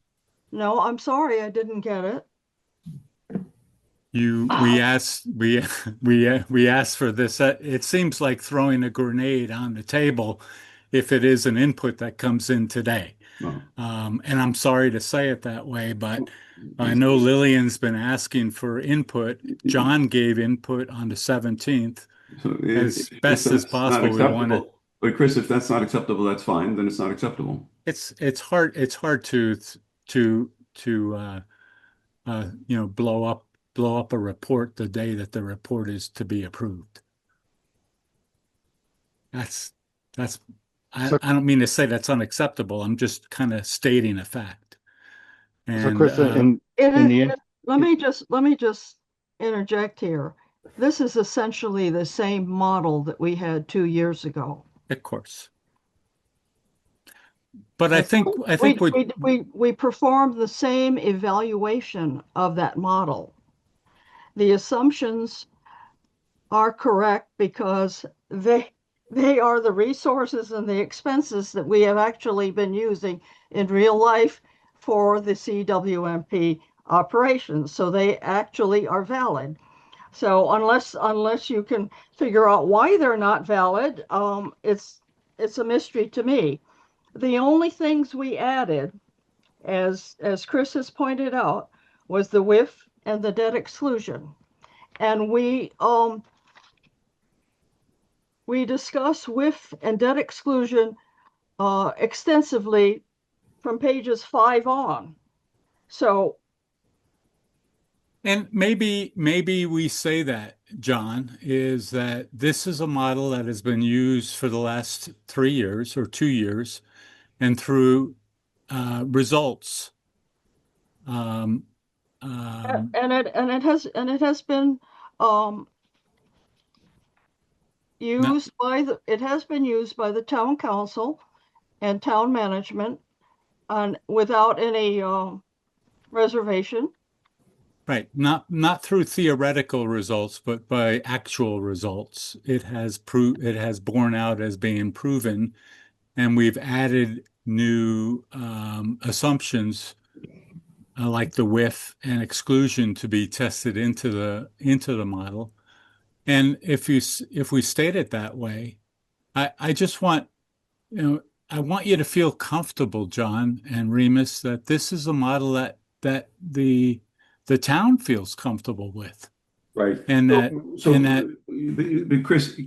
No, I'm sorry, I didn't get it. We asked for this. It seems like throwing a grenade on the table if it is an input that comes in today. Oh. And I'm sorry to say it that way, but I know Lillian's been asking for input. John gave input on the 17th. So as best as possible. We want to. But Chris, if that's not acceptable, that's fine. Then it's not acceptable. It's hard to blow up a report the day that the report is to be approved. I don't mean to say that's unacceptable. I'm just kind of stating a fact. And so Chris, in the let me just interject here. This is essentially the same model that we had 2 years ago. Of course. But I And think so I think what we performed the same evaluation of that model. The assumptions are correct because they are the resources and the expenses that we have actually been using in real life for the CWMP operations. So they actually are valid. So unless you can figure out why they're not valid, it's a mystery to me. The only things we added, as Chris has pointed out, was the WIF and the debt exclusion. And we discuss WIF and debt exclusion extensively from pages 5 on. So, and maybe we say that, John, is that this is a model that has been used for the last 3 years or 2 years, and through results. Um, and it has been um, not it has been used by the town council and town management and without any reservation. right, not through theoretical results, but by actual results. It has borne out as being proven, and we've added new assumptions like the width and exclusion to be tested into the model. And if we state it that way, I just want you know I want you to feel comfortable, John and Remus, that this is a model that the town feels comfortable with, Right. and But Chris,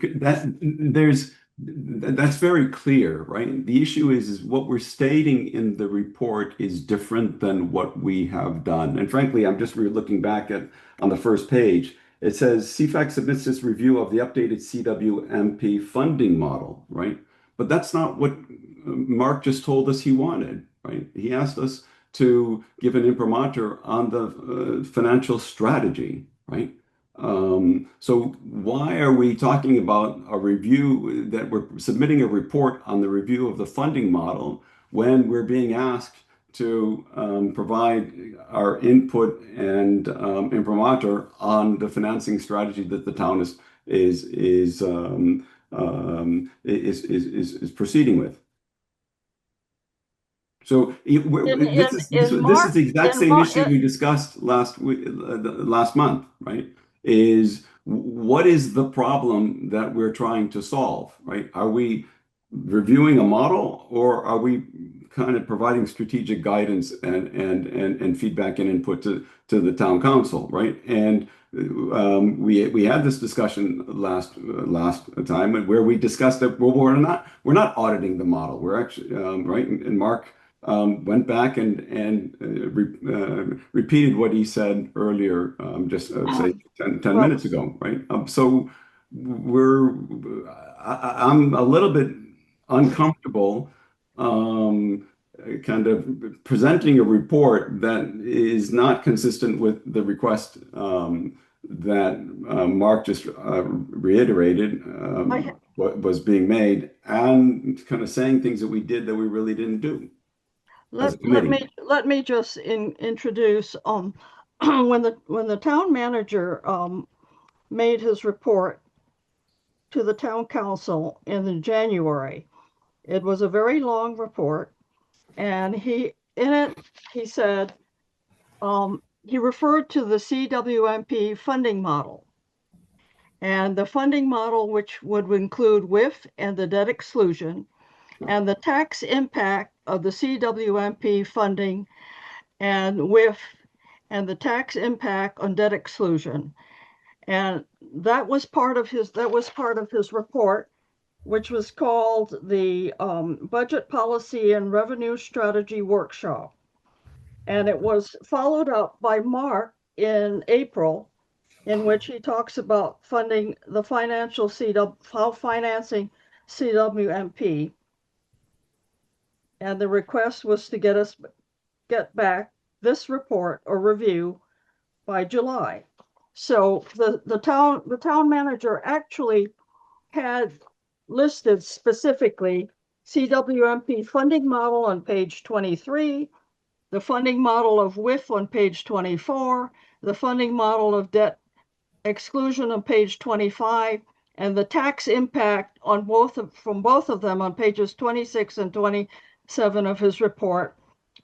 that's very clear, right? The issue is what we're stating in the report is different than what we have done. And frankly, I'm just looking back at on the first page. It says CFAC submits this review of the updated CWMP funding model, right? But that's not what Mark just told us he wanted, right? He asked us to give an imprimatur on the financial strategy, right? So why are we talking about a review that we're submitting a report on the review of the funding model when we're being asked to provide our input and imprimatur on the financing strategy that the town is proceeding with? So this is the exact In same Mark, issue we discussed last month, right? Is what is the problem that we're trying to solve, right? Are we reviewing a model, or are we kind of providing strategic guidance and feedback and input to the town council, right? And we had this discussion last time where we discussed that we're not auditing the model. We're actually right, and Mark went back and repeated what he said earlier, just say 10 well, minutes ago, right? So I'm a little bit uncomfortable kind of presenting a report that is not consistent with the request that Mark just reiterated what was being made, and kind of saying things that we did that we really didn't do as a committee. let me just introduce when the town manager made his report to the town council in January. It was a very long report, and in it he said he referred to the CWMP funding model. And the funding model, which would include WIF and the debt exclusion, and the tax impact of the CWMP funding and WIF and the tax impact on debt exclusion. And that was part of his report, which was called the Budget Policy and Revenue Strategy Workshop. And it was followed up by Mark in April, in which he talks about funding the financing CWMP. And the request was to get back this report or review by July. So the town manager actually had listed specifically CWMP funding model on page 23, the funding model of WIF on page 24, the funding model of debt exclusion on page 25, and the tax impact on from both of them on pages 26 and 27 of his report,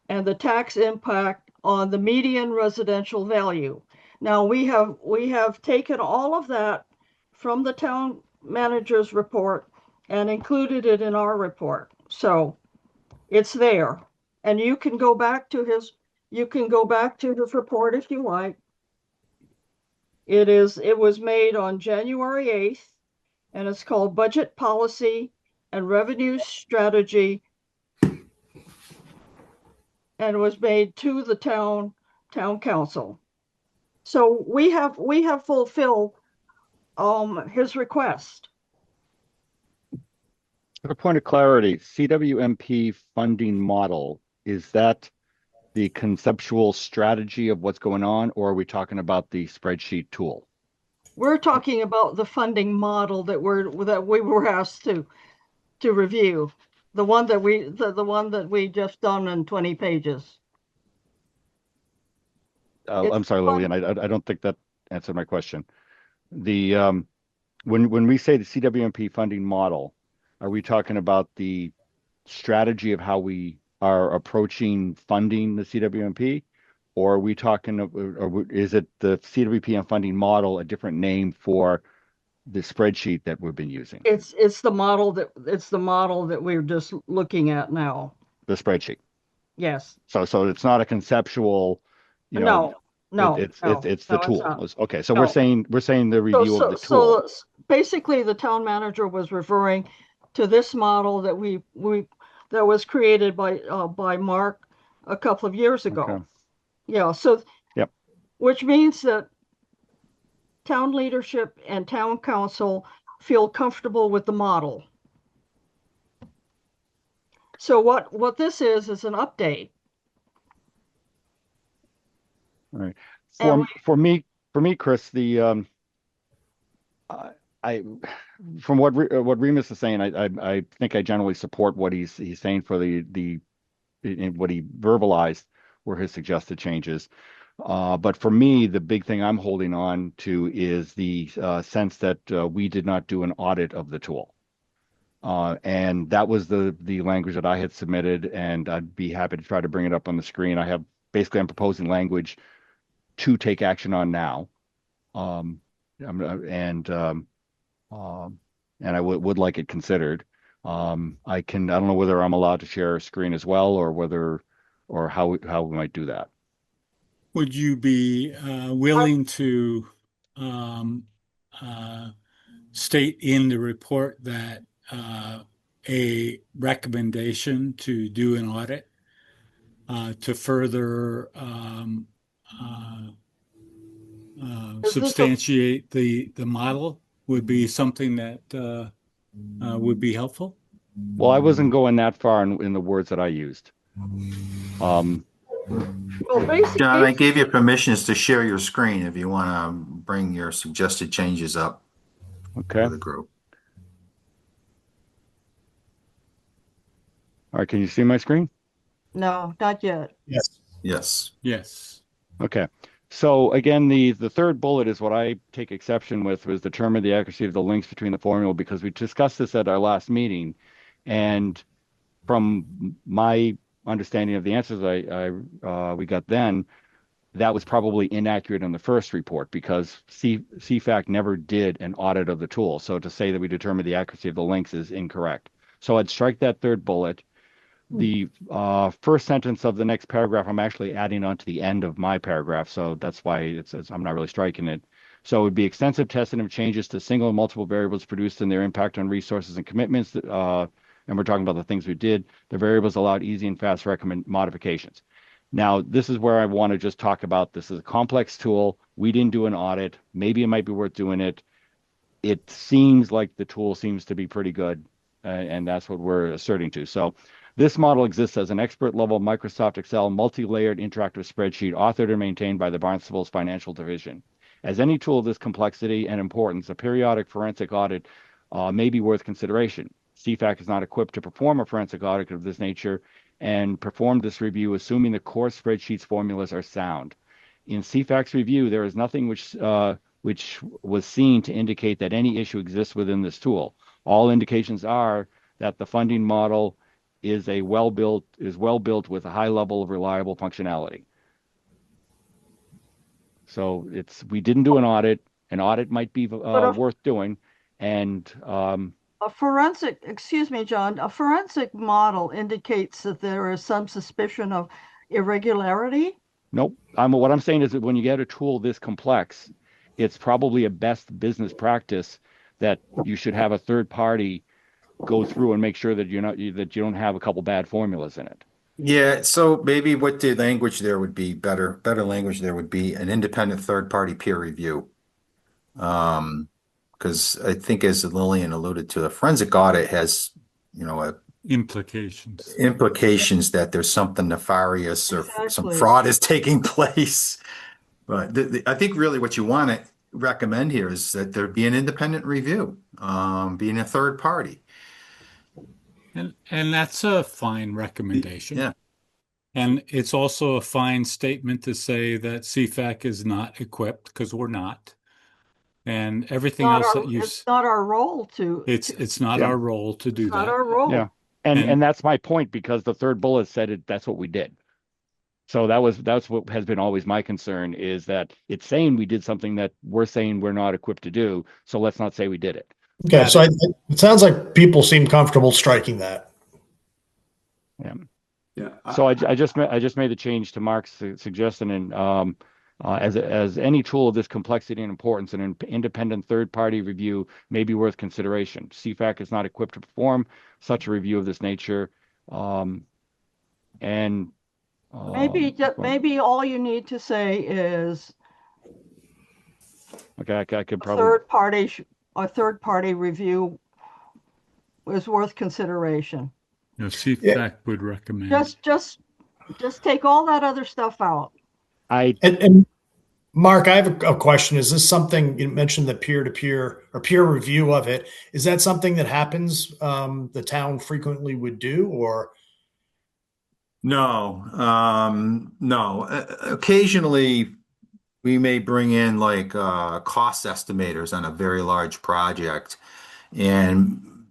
and the tax impact on the median residential value. Now we have taken all of that from the town manager's report and included it in our report. So it's there. And you can go back to his report if you like. It was made on January 8th, and it's called Budget Policy and Revenue Strategy, and was made to the town council. So we have fulfilled his request. For a point of clarity, CWMP funding model, is that the conceptual strategy of what's going on, or are we talking about the spreadsheet tool? We're talking about the funding model that we were asked to review. The one that we just done in 20 pages. I'm sorry, Lillian, I don't think that answered my question. The when we say the CWMP funding model, are we talking about the strategy of how we are approaching funding the CWMP, or are we talking, or is it the CWMP and funding model a different name for the spreadsheet that we've been using? It's the model that we're just looking at now. The spreadsheet. Yes. So it's not a conceptual, No. it's the tool. Okay, so No. we're saying the review of the tool. So basically, the town manager was referring to this model that was created by Mark a couple of years ago. Okay. Yeah. So. Yep. Which means that town leadership and town council feel comfortable with the model. So what this is an update. All right. For me, Chris, the I from what Remus is saying, I think I generally support what he's saying for the what he verbalized were his suggested changes. But for me, the big thing I'm holding on to is the sense that we did not do an audit of the tool. And that was the language that I had submitted, and I'd be happy to try to bring it up on the screen. I'm proposing language to take action on now. And I would like it considered. I don't know whether I'm allowed to share a screen as well, or how we might do that. Would you be willing to state in the report that a recommendation to do an audit to further substantiate the model would be something that would be helpful? Well, I wasn't going that far in the words that I used. John, I gave you permissions to share your screen if you want to bring your suggested changes up. Okay. For the group. All right. Can you see my screen? No, not yet. Yes. Yes. Yes. Okay. So again, the third bullet is what I take exception with, was determine the accuracy of the links between the formula, because we discussed this at our last meeting, and from my understanding of the answers we got then, that was probably inaccurate in the first report, because CFAC never did an audit of the tool. So to say that we determined the accuracy of the links is incorrect. So I'd strike that third bullet. The first sentence of the next paragraph, I'm actually adding on to the end of my paragraph, so that's why I'm not really striking it. So it would be extensive testing of changes to single and multiple variables produced and their impact on resources and commitments. And we're talking about the things we did. The variables allowed easy and fast recommend modifications. Now, this is where I want to just talk about, this is a complex tool. We didn't do an audit. Maybe it might be worth doing it. It seems like the tool seems to be pretty good, and that's what we're asserting to. So This model exists as an expert-level Microsoft Excel multi-layered interactive spreadsheet authored and maintained by the Barnstable's financial division. As any tool of this complexity and importance, a periodic forensic audit may be worth consideration. CFAC is not equipped to perform a forensic audit of this nature and performed this review assuming the core spreadsheet's formulas are sound. In CFAC's review, there is nothing which was seen to indicate that any issue exists within this tool. All indications are that the funding model is well built with a high level of reliable functionality. So we didn't do an audit. An audit might be worth doing, and a forensic, excuse me, John, a forensic model indicates that there is some suspicion of irregularity. nope. What I'm saying is that when you get a tool this complex, it's probably a best business practice that you should have a third party go through and make sure that that you don't have a couple bad formulas in it. Yeah, so maybe what the language there would be better language there would be an independent third-party peer review. Because I think as Lillian alluded to, the forensic audit has, implications that there's something nefarious or some fraud is taking place. But I think really what you want to recommend here is that there be an independent review, being a third party. And that's a fine recommendation. Yeah. And it's also a fine statement to say that CFAC is not equipped, because we're not. And everything else that it's not our role to. It's not our role to do that. Not our role. Yeah. And that's my point, because the third bullet said it, that's what we did. So that's what has been always my concern, is that it's saying we did something that we're saying we're not equipped to do. So let's not say we did it. Okay, so it sounds like people seem comfortable striking that. Yeah. Yeah. So I just made the change to Mark's suggestion, and as any tool of this complexity and importance, an independent third-party review may be worth consideration. CFAC is not equipped to perform such a review of this nature, and maybe all you need to say is okay. I could probably a third party review is worth consideration. CFAC would recommend. Just take all that other stuff out. And Mark, I have a question. Is this something you mentioned, the peer-to-peer or peer review of it? Is that something that happens, the town frequently would do, or? No, no. Occasionally, we may bring in like cost estimators on a very large project, and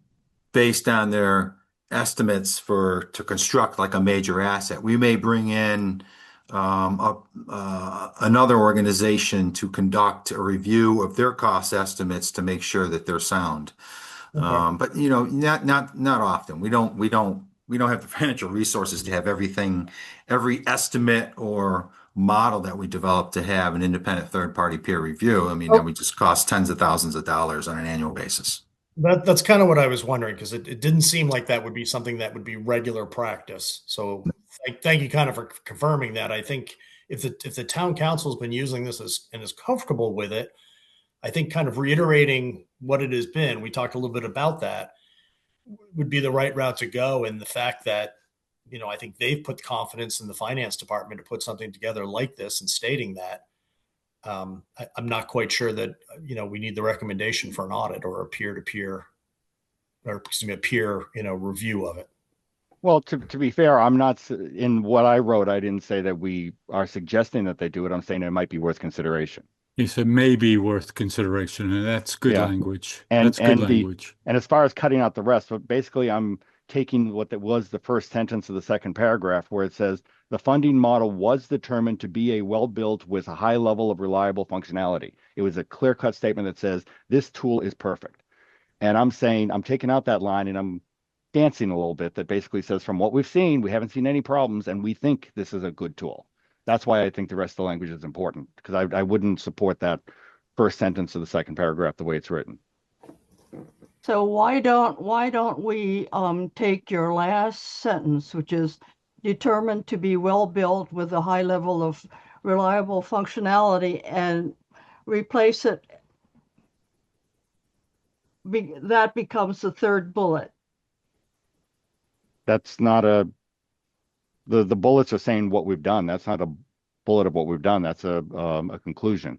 based on their estimates to construct like a major asset, we may bring in another organization to conduct a review of their cost estimates to make sure that they're sound. Okay. But not often. We don't have the financial resources to have every estimate or model that we develop to have an independent third-party peer review. I mean, that would just cost tens of thousands of dollars on an annual basis. That's kind of what I was wondering, because it didn't seem like that would be something that would be regular practice. So thank you kind of for confirming that. I think if the town council has been using this and is comfortable with it, I think kind of reiterating what it has been, we talked a little bit about that, would be the right route to go. And the fact that, I think they've put confidence in the finance department to put something together like this and stating that, I'm not quite sure that, we need the recommendation for an audit or a peer-to-peer, or excuse me, a peer, review of it. Well, to be fair, I'm not in what I wrote. I didn't say that we are suggesting that they do it. I'm saying it might be worth consideration. He said maybe worth consideration, and that's good language. And that's good language. And as far as cutting out the rest, but basically I'm taking what that was the first sentence of the second paragraph, where it says the funding model was determined to be a well-built with a high level of reliable functionality. It was a clear-cut statement that says this tool is perfect. And I'm saying I'm taking out that line and I'm dancing a little bit that basically says from what we've seen, we haven't seen any problems and we think this is a good tool. That's why I think the rest of the language is important, because I wouldn't support that first sentence of the second paragraph the way it's written. So why don't we take your last sentence, which is determined to be well built with a high level of reliable functionality, and replace it? That becomes the third bullet. That's not the bullets are saying what we've done. That's not a bullet of what we've done. That's a conclusion.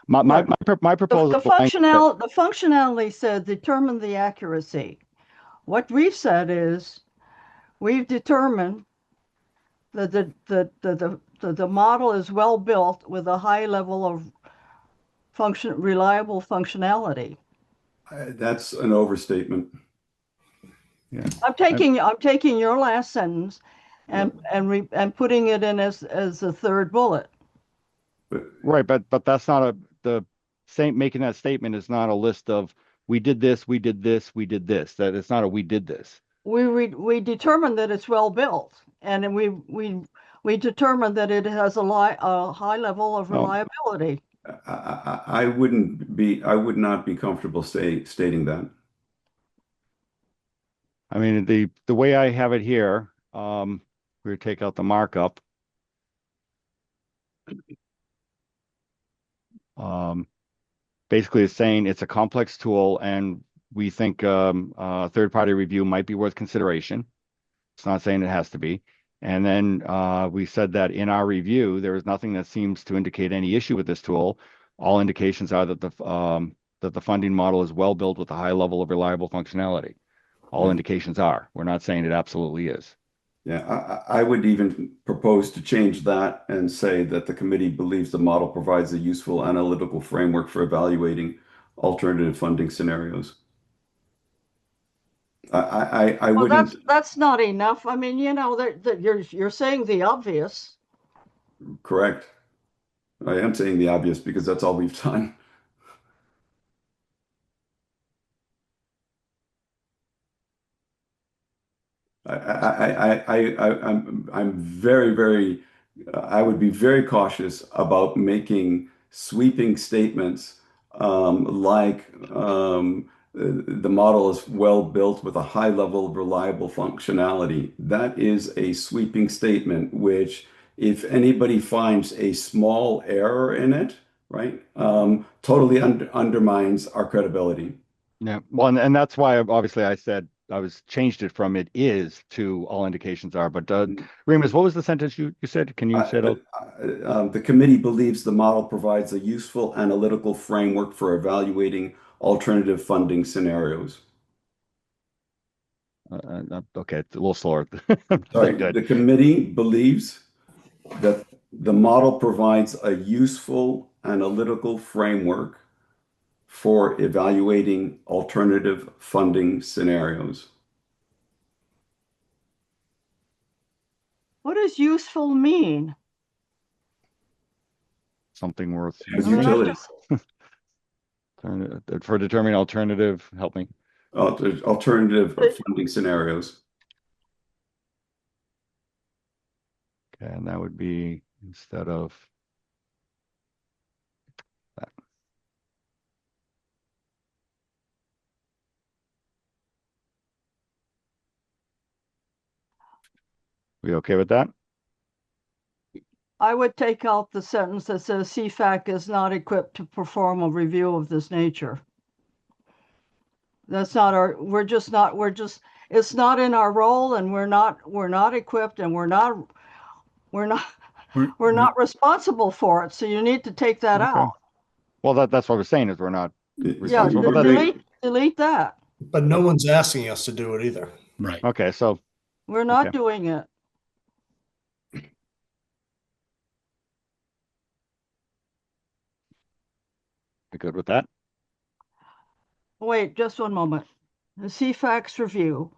Right. My proposal The functionality said determine the accuracy. What we've said is we've determined that the model is well built with a high level of reliable functionality. That's an overstatement. yeah. I'm taking your last sentence Yeah. and putting it in as the third bullet. But Right, but that's not the same making that statement is not a list of we did this, we did this, we did this. That it's not a we did this. We determined that it's well built, and we determined that it has a high level of Well, reliability. I would not be comfortable stating that. I mean the way I have it here, we take out the markup. Um, Basically it's saying it's a complex tool and we think third-party review might be worth consideration. It's not saying it has to be. And then we said that in our review, there is nothing that seems to indicate any issue with this tool. All indications are that the funding model is well built with a high level of reliable functionality. All Yeah. indications are. We're not saying it absolutely is. Yeah, I would even propose to change that and say that the committee believes the model provides a useful analytical framework for evaluating alternative funding scenarios. I Well, wouldn't. that's not enough. I mean, you know that you're saying the obvious. Correct. I am saying the obvious because that's all we've done. I'm very, very, I would be very cautious about making sweeping statements like the model is well built with a high level of reliable functionality. That is a sweeping statement, which if anybody finds a small error in it, right, totally undermines our credibility. Yeah. Well, and that's why obviously I said I was changed it from it is to all indications are. But Remus, what was the sentence you said? Can you say it out? The committee believes the model provides a useful analytical framework for evaluating alternative funding scenarios. Okay, it's a little slower. Sorry, Good. the committee believes that the model provides a useful analytical framework for evaluating alternative funding scenarios. What does useful mean? Something worth Has I mean, I using utility. just for determining alternative. Help me. Alternative funding scenarios. Okay, and that would be instead of that. We okay with that? I would take out the sentence that says CFAC is not equipped to perform a review of this nature. That's not our, it's not in our role and we're not equipped and we're not, We're, we're not responsible for it. So you need to take that Okay. out. Well, that's what we're saying is we're not Yeah, responsible. But delete that. But no one's asking us to do it either. right. okay, so We're not okay. doing it. We good with that? Wait, just one moment. The CFAX review.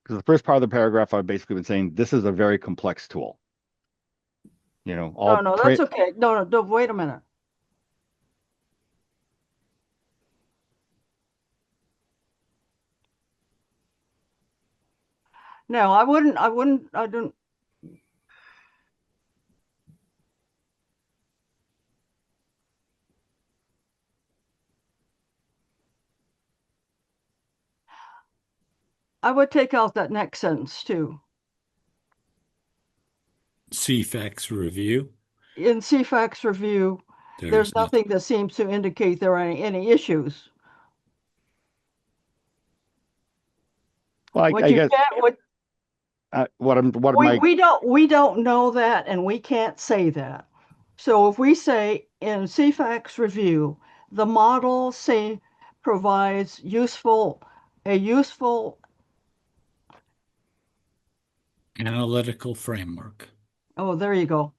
Because the first part of the paragraph, I've basically been saying this is a very complex tool. You know, No, that's okay. No, wait a minute. No, I don't. I would take out that next sentence too. CFAX review. In CFAX review, there's There's nothing. nothing that seems to indicate there are any issues. Well, What I you guess get, what am I? we don't know that, and we can't say that. So if we say in CFAX review, the model say provides a useful, Analytical framework. oh, there you go.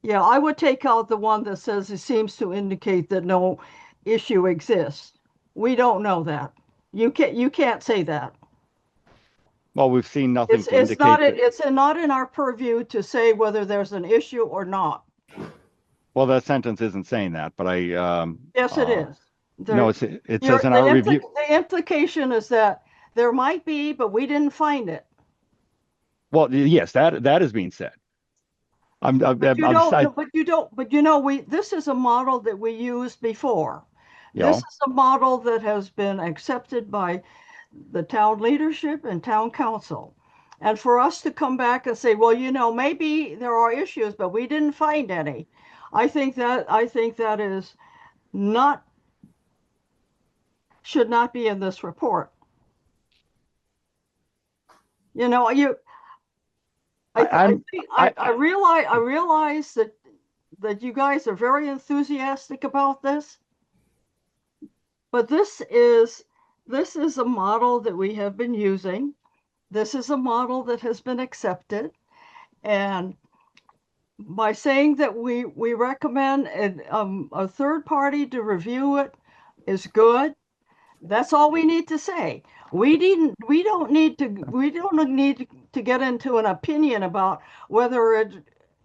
Yeah, I would take out the one that says it seems to indicate that no issue exists. We don't know that. You can't say that. Well, we've seen nothing to indicate that. It's not in our purview to say whether there's an issue or not. Well, that sentence isn't saying that, but Yes, it is. no, There, it says in our review. the implication is that there might be, but we didn't find it. Well, yes, that is being said. But you don't, but this is a model that we used before. You This know, is a model that has been accepted by the town leadership and town council. And for us to come back and say, well, maybe there are issues, but we didn't find any. I think that is not should not be in this report. You know, you I'm I realize that you guys are very enthusiastic about this, but this is a model that we have been using. This is a model that has been accepted, and by saying that we recommend a third party to review it is good. That's all we need to say. We don't need to get into an opinion about whether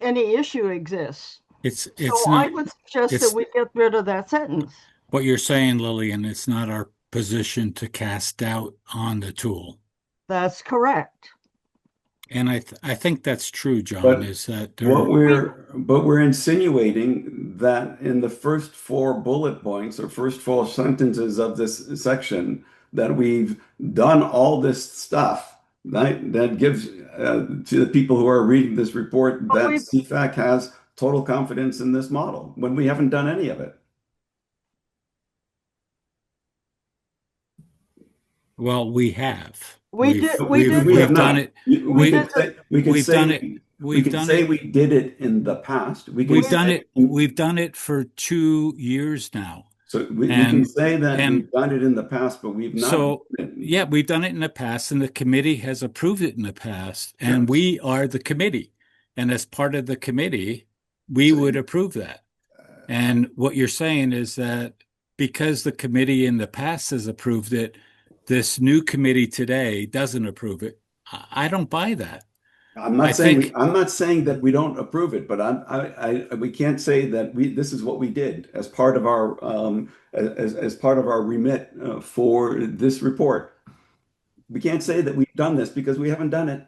any issue exists. It's So I not. would suggest that It's we get rid of that sentence. what you're saying, Lillian. It's not our position to cast doubt on the tool. That's correct. And I think that's true, John, But is that what there, we're insinuating that in the first four bullet points or first four sentences of this section that we've done all this stuff that gives to the people who are reading this report But that we CFAC has total confidence in this model when we haven't done any of it. well, we have. we did We have We've done not. it. we did the We could We've done it. say we We've could done say it. we did it in the past. We can We've we done say it. We've done it for 2 years now. so we can And say that and we've done it in the past, but we've not so done it. yeah, we've done it in the past, and the committee has approved it in the past, and Yes. we are the committee. And as part of the committee, we So, would approve that. And what you're saying is that because the committee in the past has approved it, this new committee today doesn't approve it. I don't buy that. I think, I'm not saying that we don't approve it, but we can't say that this is what we did as part of our as part of our remit for this report. We can't say that we've done this because we haven't done it.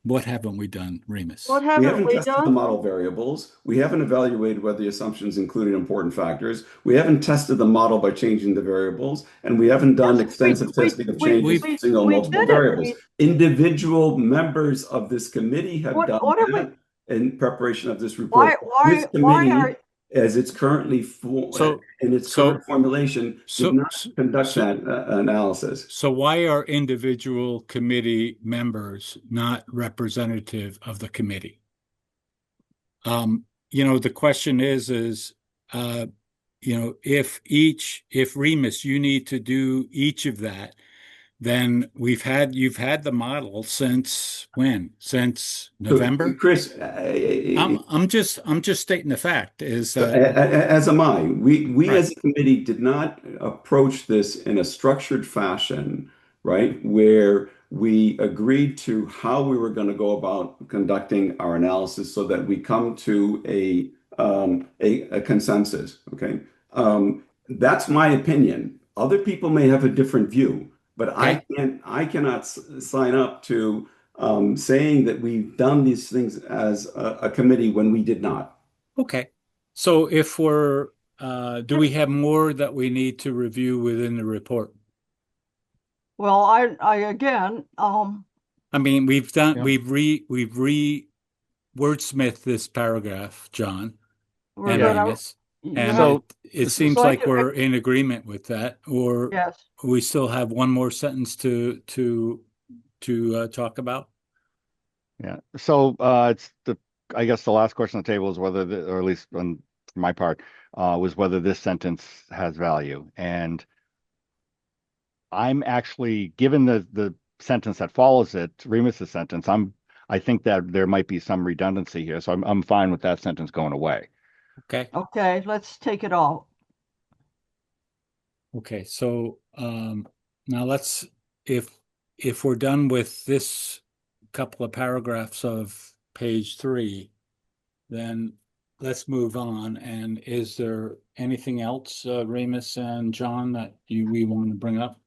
what haven't we done, what Remus? We haven't haven't we tested the done? model variables. We haven't evaluated whether the assumptions included important factors. We haven't tested the model by changing the variables, and we haven't done Yes, extensive testing of changes We've of single and we multiple did it. variables. Individual members of this committee have done What are we? that in preparation of this report. This Why committee, are as it's currently so in its so current formulation, did so not conduct so that analysis. so why are individual committee members not representative of the committee? The question is, uh, if Remus, you need to do each of that, then you've had the model since when? Since So, November? Chris, I'm just stating the fact is so, that as am I. We right. as a committee did not approach this in a structured fashion, right? Where we agreed to how we were going to go about conducting our analysis so that we come to a consensus. Okay. That's my opinion. Other people may have a different view, but Okay. I cannot sign up to saying that we've done these things as a committee when we did not. Okay. So if do we have more that we need to review within the report? well, I again, I mean, Yeah. we've re wordsmithed this paragraph, John. We're and Yeah. gonna, Remus. you And have, So it s- it's seems like, like we're in agreement with that, or yes, we still have one more sentence to talk about. yeah. So it's the I guess the last question on the table is whether or at least on for my part, was whether this sentence has value. And I'm actually given the sentence that follows it, Remus's sentence, I think that there might be some redundancy here. So I'm fine with that sentence going away. Okay. okay, let's take it all. Okay. So now let's if if we're done with this couple of paragraphs of page 3, then let's move on. And is there anything else, Remus and John, that we want to bring up?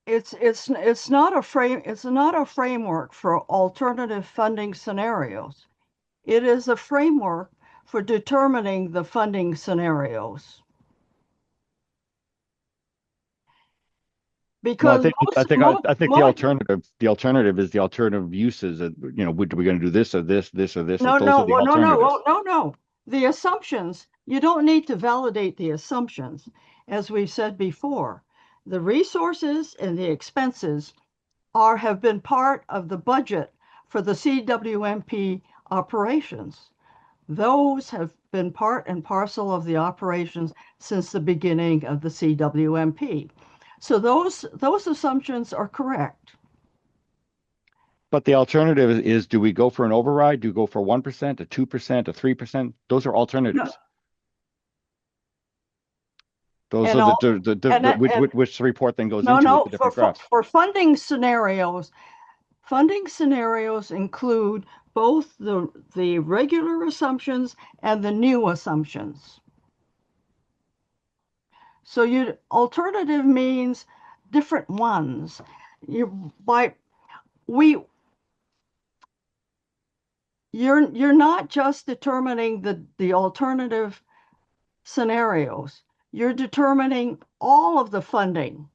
It's not a framework for alternative funding scenarios. It is a framework for determining the funding scenarios. Well, Because I think the alternative is the alternative uses. That, we going to do this or this, this or this? Those are the alternatives. no. The assumptions, you don't need to validate the assumptions. As we've said before, the resources and the expenses have been part of the budget for the CWMP operations. Those have been part and parcel of the operations since the beginning of the CWMP. So those assumptions are correct. But the alternative is, do we go for an override? Do we go for 1%, a 2%, a 3%? Those are No, alternatives. Those and are all which the report then goes no, into with no, the different graphs. for funding scenarios include both the regular assumptions and the new assumptions. So alternative means different ones. You by we you're not just determining the alternative scenarios. You're determining all of the funding.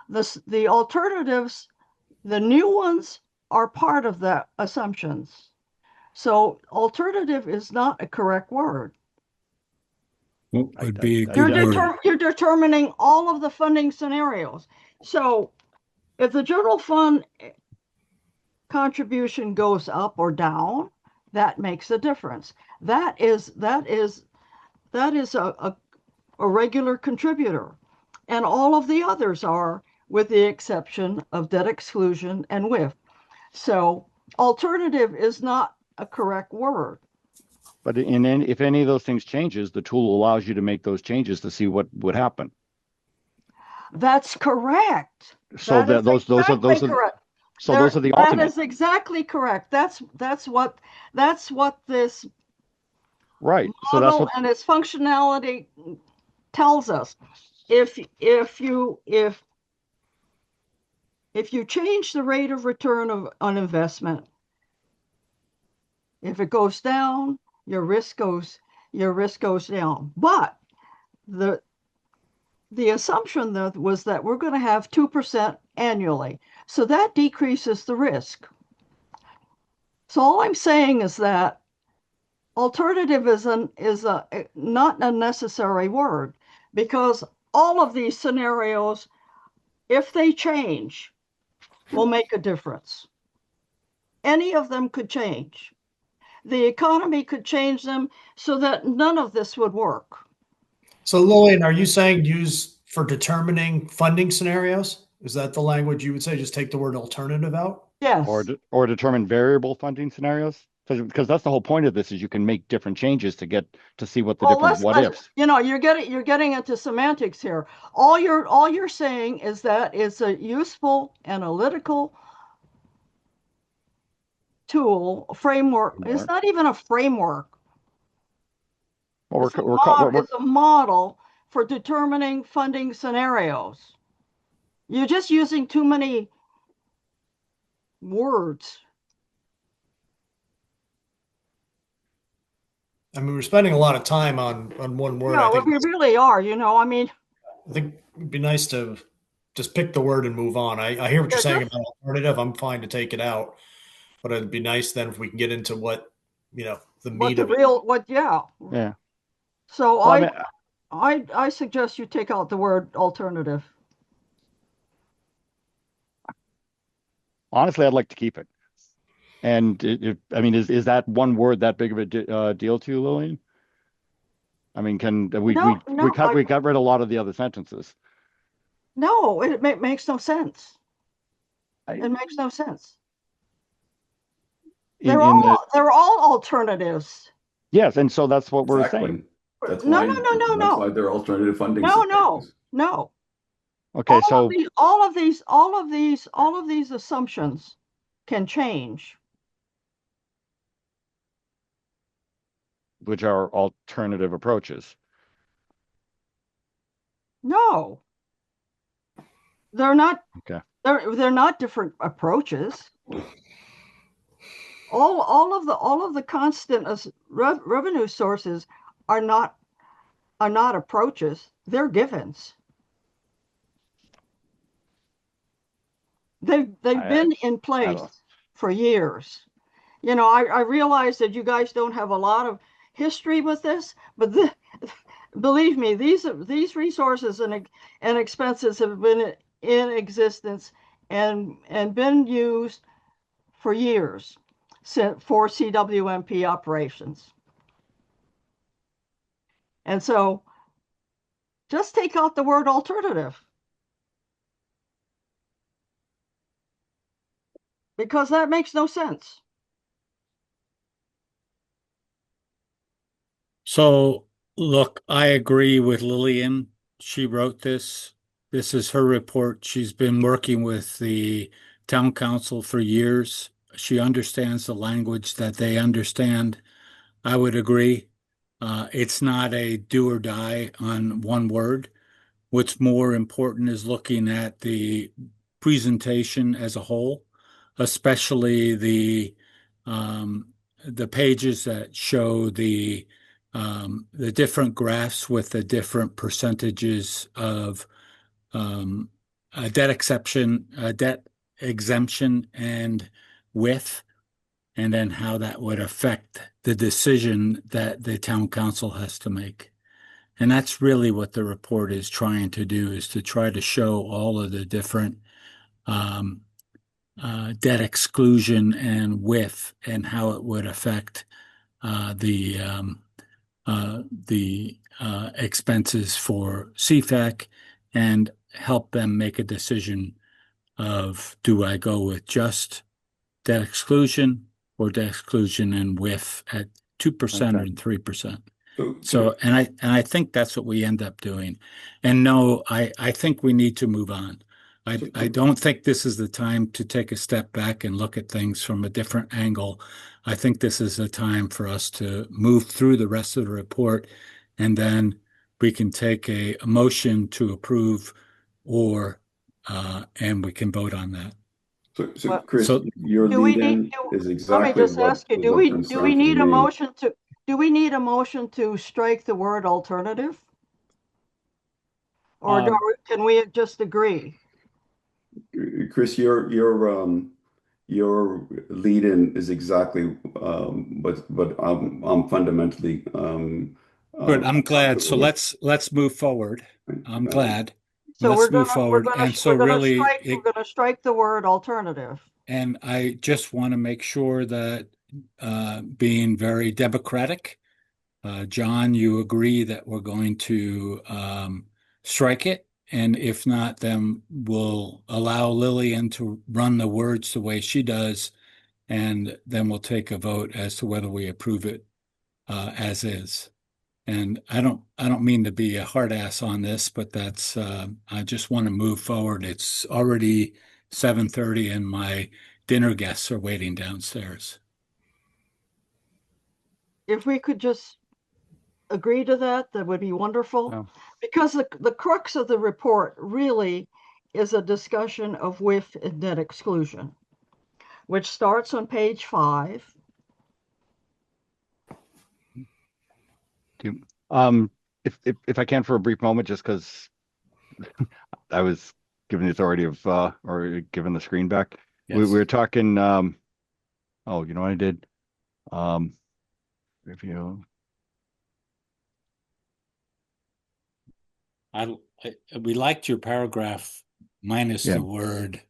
The alternatives, the new ones are part of the assumptions. So alternative is not a correct word. What would be a I good word? You're determining all of the funding scenarios. So if the general fund contribution goes up or down, that makes a difference. That is a regular contributor. And all of the others are, with the exception of debt exclusion and WIF. So alternative is not a correct word. But if any of those things changes, the tool allows you to make those changes to see what would happen. That's correct. So That is that exactly correct. those are the That alternate. is exactly correct. That's what this Right. So that's model what and its functionality tells us. If you change the rate of return on investment, if it goes down, your risk goes down. But the assumption that was that we're going to have 2% annually. So that decreases the risk. So all I'm saying is that alternative is not a necessary word, because all of these scenarios, if they change, will make a difference. Any of them could change. The economy could change them so that none of this would work. So Lillian, are you saying use for determining funding scenarios? Is that the language you would say? Just take the word alternative out? Yes. or determine variable funding scenarios? Because that's the whole point of this is you can make different changes to see what the Well, different what ifs. you're getting into semantics here. All you're saying is that it's a useful analytical tool, framework. It's not even a framework. Well, It's a model for determining funding scenarios. You're just using too many words. I mean, we're spending a lot of time on one word. No, we really are. I mean, I think it'd be nice to just pick the word and move on. I hear what you're saying about alternative. I'm fine to take it out, but it'd be nice then if we can get into what, the what meat the of it. real, what, yeah. Yeah. So Well, I mean, I suggest you take out the word alternative. honestly, I'd like to keep it. And I mean, is that one word that big of a deal to you, Lillian? I mean, can we No, we we no, cut we got rid of a lot of the other sentences. no, it makes no sense. I, It makes no sense. in the They're all alternatives. yes, and so that's what we're saying. Exactly. That's No, why no, no, no, that's no, why there are alternative funding no, no, sources. no. Okay, so All of these assumptions can change. which are alternative approaches. No, they're not. Okay. They're not different approaches. All of the constant revenue sources are not approaches. They're givens. They've I been in I don't. place for years. You know, I realize that you guys don't have a lot of history with this, but believe me, these resources and expenses have been in existence and been used for years for CWMP operations. And so just take out the word alternative because that makes no sense. So, look, I agree with Lillian. She wrote this. This is her report. She's been working with the town council for years. She understands the language that they understand. I would agree. It's not a do or die on one word. What's more important is looking at the presentation as a whole, especially um, the pages that show the different graphs with the different percentages of debt exemption, and width, and then how that would affect the decision that the town council has to make. And that's really what the report is trying to do, is to try to show all of the different um, debt exclusion and width and how it would affect uh, the um, the expenses for CFAC and help them make a decision of, do I go with just debt exclusion or debt exclusion and width at 2% Okay. or 3%? So, So, and I think that's what we end up doing. And no, I think we need to move on. I don't think this is the time to take a step back and look at things from a different angle. I think this is a time for us to move through the rest of the report, and then we can take a motion to approve, or and we can vote on that. so Well, Chris, So, your do we lead need in is let me exactly just what ask you, was of do we concern to need a me. motion to strike the word alternative? Or um, can we just agree? Chris, your lead in is exactly what I'm fundamentally good. I'm glad. comfortable So with. let's move forward. I'm glad. So Let's move forward. And so really, we're gonna strike the word alternative. and I just want to make sure that being very democratic, John, you agree that we're going to strike it. And if not, then we'll allow Lillian to run the words the way she does, and then we'll take a vote as to whether we approve it as is. And I don't mean to be a hard ass on this, but that's I just want to move forward. It's already 7:30 and my dinner guests are waiting downstairs. If we could just agree to that, that would be wonderful. Oh, Because the crux of the report really is a discussion of WIF and net exclusion, which starts on page 5. do if I can for a brief moment, just because I was given the authority of or given the screen back. We Yes. were talking. Oh, you know what I did? Um, Review. We liked your paragraph minus Yeah. the word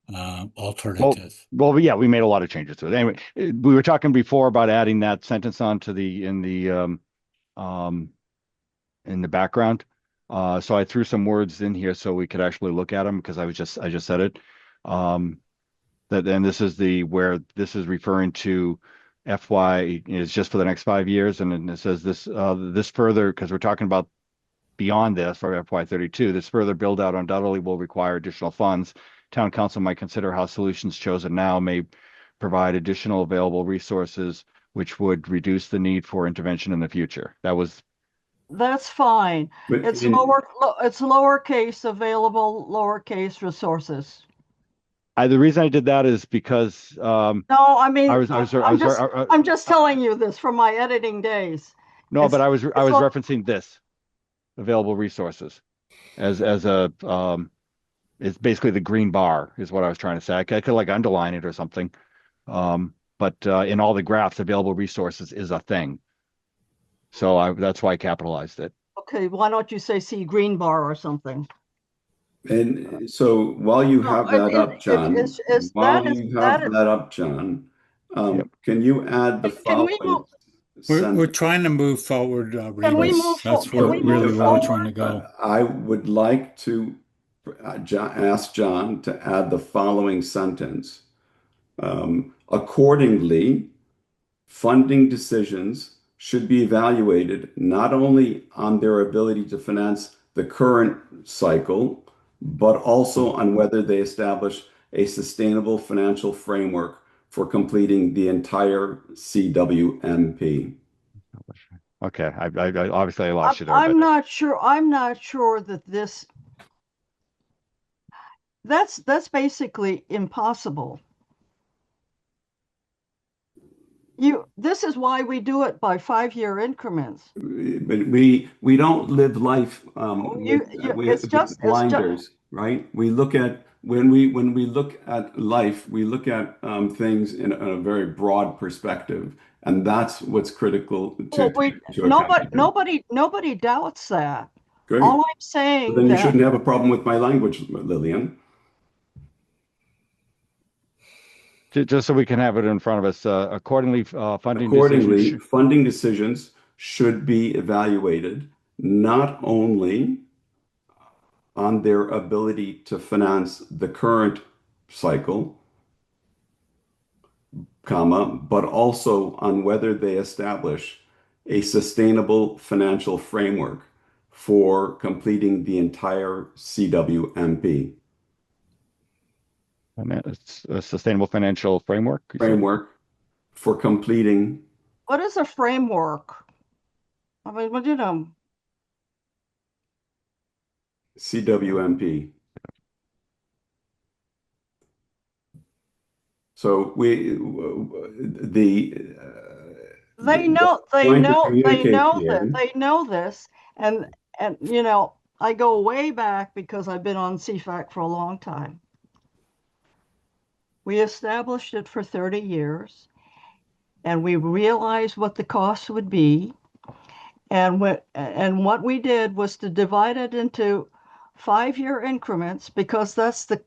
Well, alternative. yeah, we made a lot of changes to it. Anyway, we were talking before about adding that sentence onto um, in the background. So I threw some words in here so we could actually look at them because I just said it. That then this is where this is referring to FY is just for the next 5 years, and then it says this further because we're talking about beyond this for FY32. This further build out undoubtedly will require additional funds. Town council might consider how solutions chosen now may provide additional available resources, which would reduce the need for intervention in the future. That's fine. But It's in, it's lowercase available, lowercase resources. The reason I did that is because No, I mean, I was I'm just telling you this from my editing days. no, It's but I it's was lo- referencing this available resources as a it's basically the green bar is what I was trying to say. I could like underline it or something. But in all the graphs, available resources is a thing. So that's why I capitalized it. okay. Why don't you say see green bar or something? and so while you No, have that up, John, it's while you that have is. that up, John, Yep. can you add the Can we following move? We're sentence? trying to move forward, Can we Regis. move? That's Can where we move really where we're trying forward? to go. I would like to ask John to add the following sentence. Accordingly, funding decisions should be evaluated not only on their ability to finance the current cycle, but also on whether they establish a sustainable financial framework for completing the entire CWMP. Okay. I obviously I lost you there, I'm but not sure. I'm not sure that that's basically impossible. This is why we do it by 5-year increments. But we don't live life with It's just blinders, right? We look at when we look at life, we look at things in a very broad perspective, and that's what's critical to well, take into account here. nobody doubts that. Great. All I'm But saying then you that shouldn't have a problem with my language, Lillian. just so we can have it in front of us, accordingly, funding decisions. Accordingly, funding decisions should be evaluated not only on their ability to finance the current cycle, comma, but also on whether they establish a sustainable financial framework for completing the entire CWMP. It's a sustainable financial framework. Framework for completing what is a framework? I mean, what CWMP. So trying to communicate here. they know this, and I go way back because I've been on CFAC for a long time. We established it for 30 years, and we realized what the cost would be, and what we did was to divide it into 5-year increments because that's the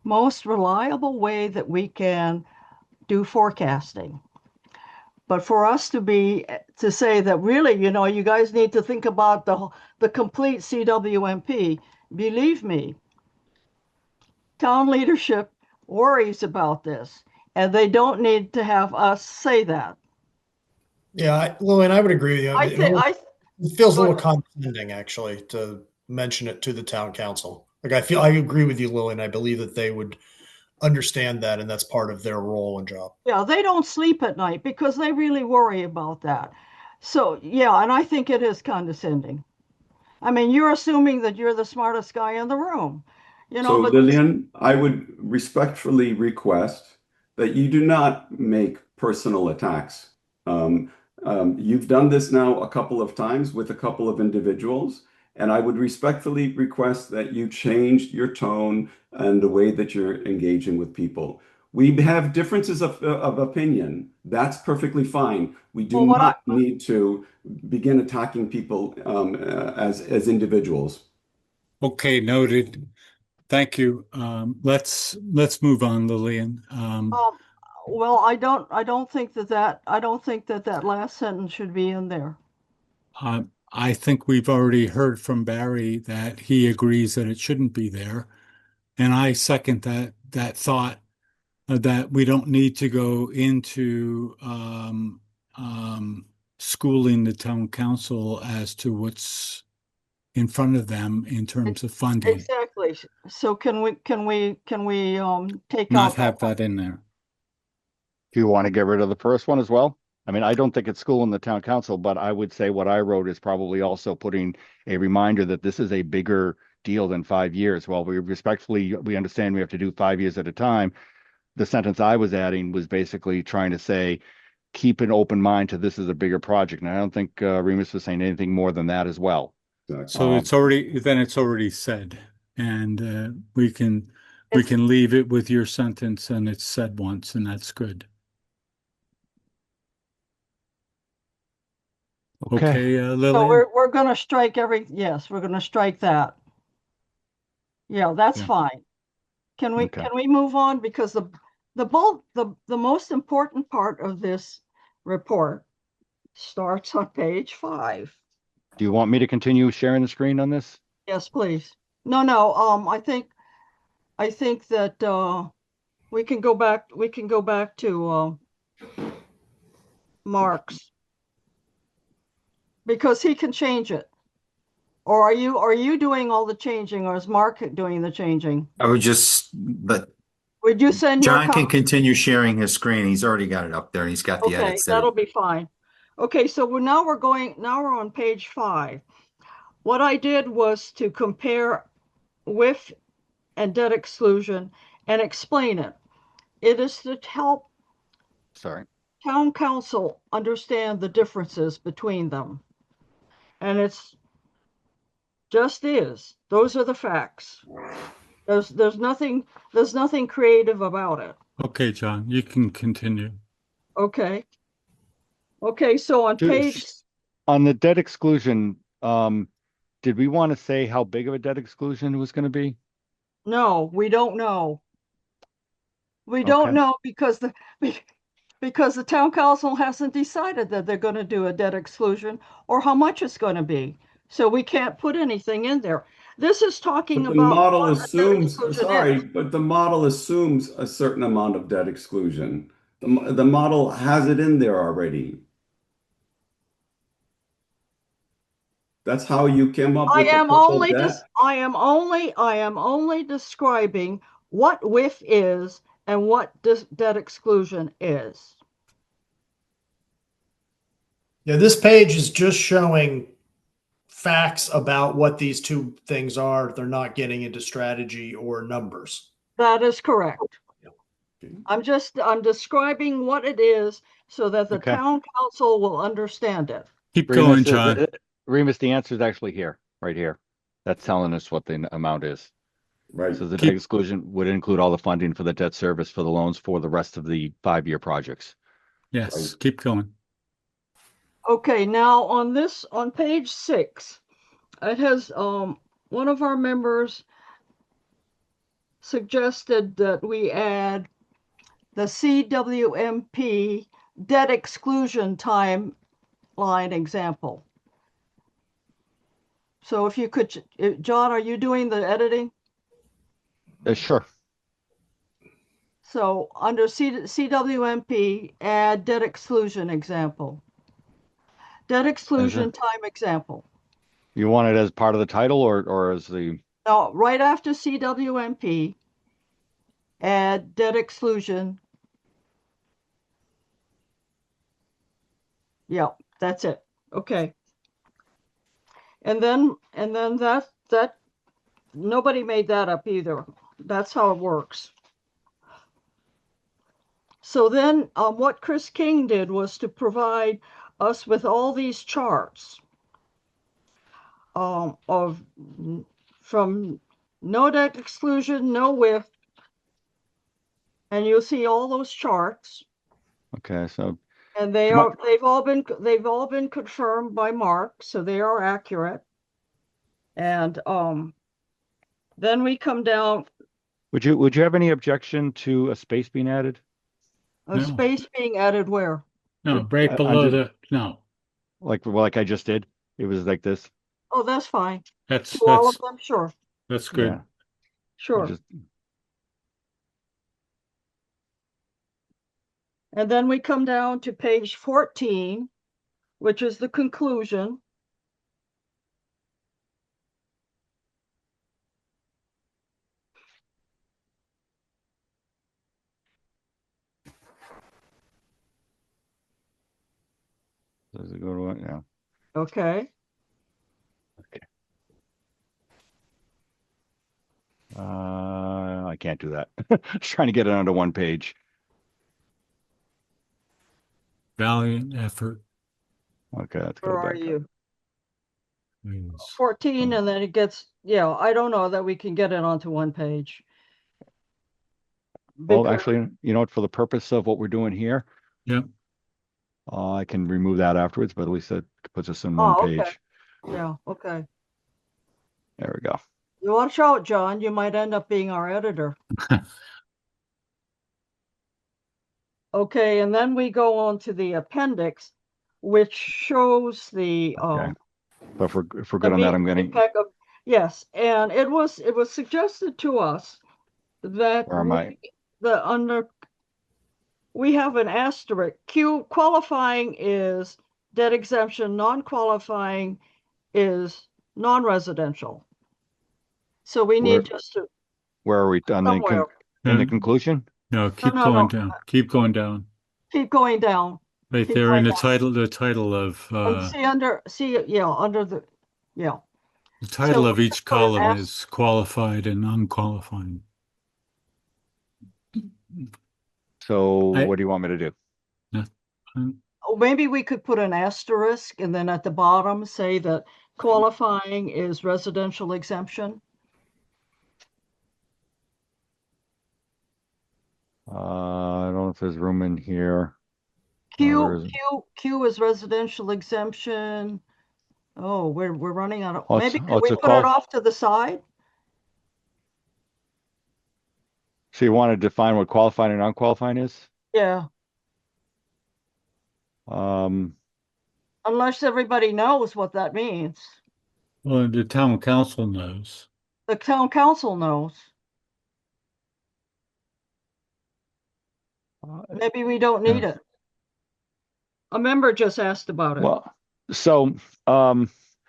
most reliable way that we can do forecasting. But for us to say that really, you guys need to think about the complete CWMP, believe me, town leadership worries about this, and they don't need to have us say that. Yeah, Lillian, I would agree with I you. think I It feels a Go little ahead. condescending, actually, to mention it to the town council. Like, I agree with you, Lillian. I believe that they would understand that, and that's part of their role and job. Yeah, they don't sleep at night because they really worry about that. So, yeah, and I think it is condescending. I mean, you're assuming that you're the smartest guy in the room, So but Lillian, I would respectfully request that you do not make personal attacks. You've done this now a couple of times with a couple of individuals, and I would respectfully request that you change your tone and the way that you're engaging with people. We have differences of opinion. That's perfectly fine. We do Well, what I not need to begin attacking people as individuals. Okay, noted. Thank you. Let's move on, Lillian. um well, I don't think that last sentence should be in there. I think we've already heard from Barry that he agrees that it shouldn't be there, and I second that thought that we don't need to go into schooling the town council as to what's in front of them in terms of funding. Exactly. So can we take Not out that? have that in there. Do you want to get rid of the first one as well? I mean, I don't think it's school in the town council, but I would say what I wrote is probably also putting a reminder that this is a bigger deal than 5 years. While we understand we have to do 5 years at a time. The sentence I was adding was basically trying to say, keep an open mind to this is a bigger project. And I don't think Remus was saying anything more than that as well. So it's already said, and we can It's leave it with your sentence, and it's said once, and that's good. Okay. Okay, so Lillian? we're gonna strike yes, we're gonna strike that. Yeah, that's Yeah. fine. Can we Okay. move on? Because the most important part of this report starts on page 5. Do you want me to continue sharing the screen on this? Yes, please. No, I think that we can go back to Mark's, because he can change it. Or are you doing all the changing, or is Mark doing the changing? I would just, but Would you send your John can copy? continue sharing his screen. He's already got it up there and he's got the Okay, edits there. that'll be fine. Okay, so now we're on page 5. What I did was to compare WIF and debt exclusion and explain it. It is to help Sorry. town council understand the differences between them. And it's just is. Those are the facts. There's nothing creative about it. Okay, John, you can continue. Okay. Okay, so on page On the debt exclusion, did we want to say how big of a debt exclusion it was going to be? no, we don't know. We don't Okay. know because the town council hasn't decided that they're going to do a debt exclusion or how much it's going to be. So we can't put anything in there. This is talking But the about model what a debt assumes, exclusion sorry, is. but the model assumes a certain amount of debt exclusion. The model has it in there already. That's how you came up I with the am total only debt. dis I am only describing what WIF is and what debt exclusion is. Yeah, this page is just showing facts about what these two things are. They're not getting into strategy or numbers. That is correct. Okay. I'm describing what it is so that the Okay. town council will understand it. Keep Remus, going, John. Remus, the answer is actually here, right here. That's telling us what the amount is. Right. So the debt Keep exclusion would include all the funding for the debt service for the loans for the rest of the 5-year projects. Yes, keep going. Okay, now on page 6, it has one of our members suggested that we add the CWMP debt exclusion timeline example. So if you could, John, are you doing the editing? Sure. So under CWMP, add debt exclusion example. Debt exclusion time example. You want it as part of the title or as the, Now, right after CWMP, add debt exclusion. Yeah, that's it. Okay. And then that nobody made that up either. That's how it works. So then what Chris King did was to provide us with all these charts of from no debt exclusion, no WIF, and you'll see all those charts. Okay, so And do you mind, they've all been confirmed by Mark, so they are accurate. And then we come down, would you have any objection to a space being added? a No, space being added where? no, right I'm below just the, no, like I just did. It was like this. Oh, that's fine. that's, To all of that's, them, sure, that's good. Yeah. I sure. just And then we come down to page 14, which is the conclusion. does it go to it? Yeah. Okay. Okay. I can't do that. Just trying to get it onto one page. Valiant effort. Okay, let's go Where are back up. you? Please. 14, and then it gets, yeah, I don't know that we can get it onto one page. Well, Because, actually, you know what? For the purpose of what we're doing here, Yep. I can remove that afterwards, but at least that puts us in one oh, okay. page. Yeah, okay. There we go. You watch out, John. You might end up being our editor. Okay, and then we go on to the appendix, which shows the Okay. But if we're the good on that, I'm mean gonna, impact of, yes, and it was suggested to us that where am I? we have an asterisk. Qualifying is debt exemption, non-qualifying is non-residential. So we Where need just to where are we on somewhere. in the No, conclusion? no, No, keep no, going no. down. Keep going down. Keep going down. Right Keep there in going down. the title of And yeah, under the, yeah. the So title we of could each put an column is qualified and unqualified. So I, what do you want me to do? no, Oh, maybe we could put an asterisk and then at the bottom say that qualifying is residential exemption. I don't know if there's room in here. No, there isn't. Q is residential exemption. Oh, we're running out of, Oh, maybe could it's we a put it call. off to the side? So you want to define what qualified and unqualified is? Yeah, Um, unless everybody knows what that means. well, the town council knows. The town council knows. Maybe we don't need Yeah. it. A member just asked about it. well, so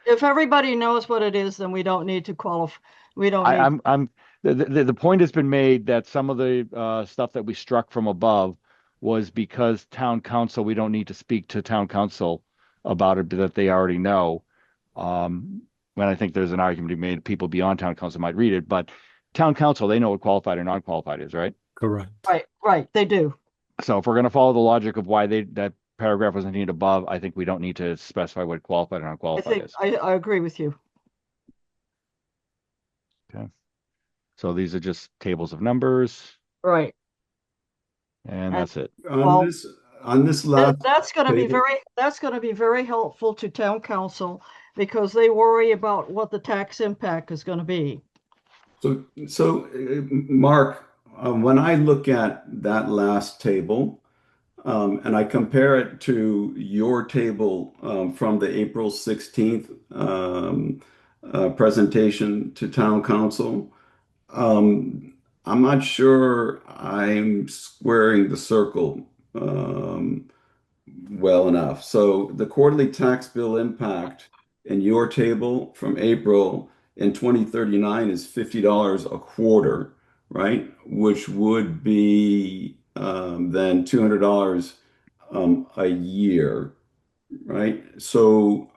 If everybody knows what it is, then we don't need to qualify. We don't need. I'm the point has been made that some of the stuff that we struck from above was because town council, we don't need to speak to town council about it, that they already know. When I think there's an argument to be made, people beyond town council might read it, but town council, they know what qualified or non-qualified is, right? Correct. Right, they do. So if we're going to follow the logic of why that paragraph was needed above, I think we don't need to specify what qualified or I non-qualified think is. I agree with you. Okay. So these are just tables of numbers, Right. and that's it. Well, On this last that's going to be table, very helpful to town council because they worry about what the tax impact is going to be. Mark, when I look at that last table, and I compare it to your table from the April 16th presentation to town council, I'm not sure I'm squaring the circle well enough. So the quarterly tax bill impact in your table from April in 2039 is $50 a quarter, right? Which would be then $200 a year, right? So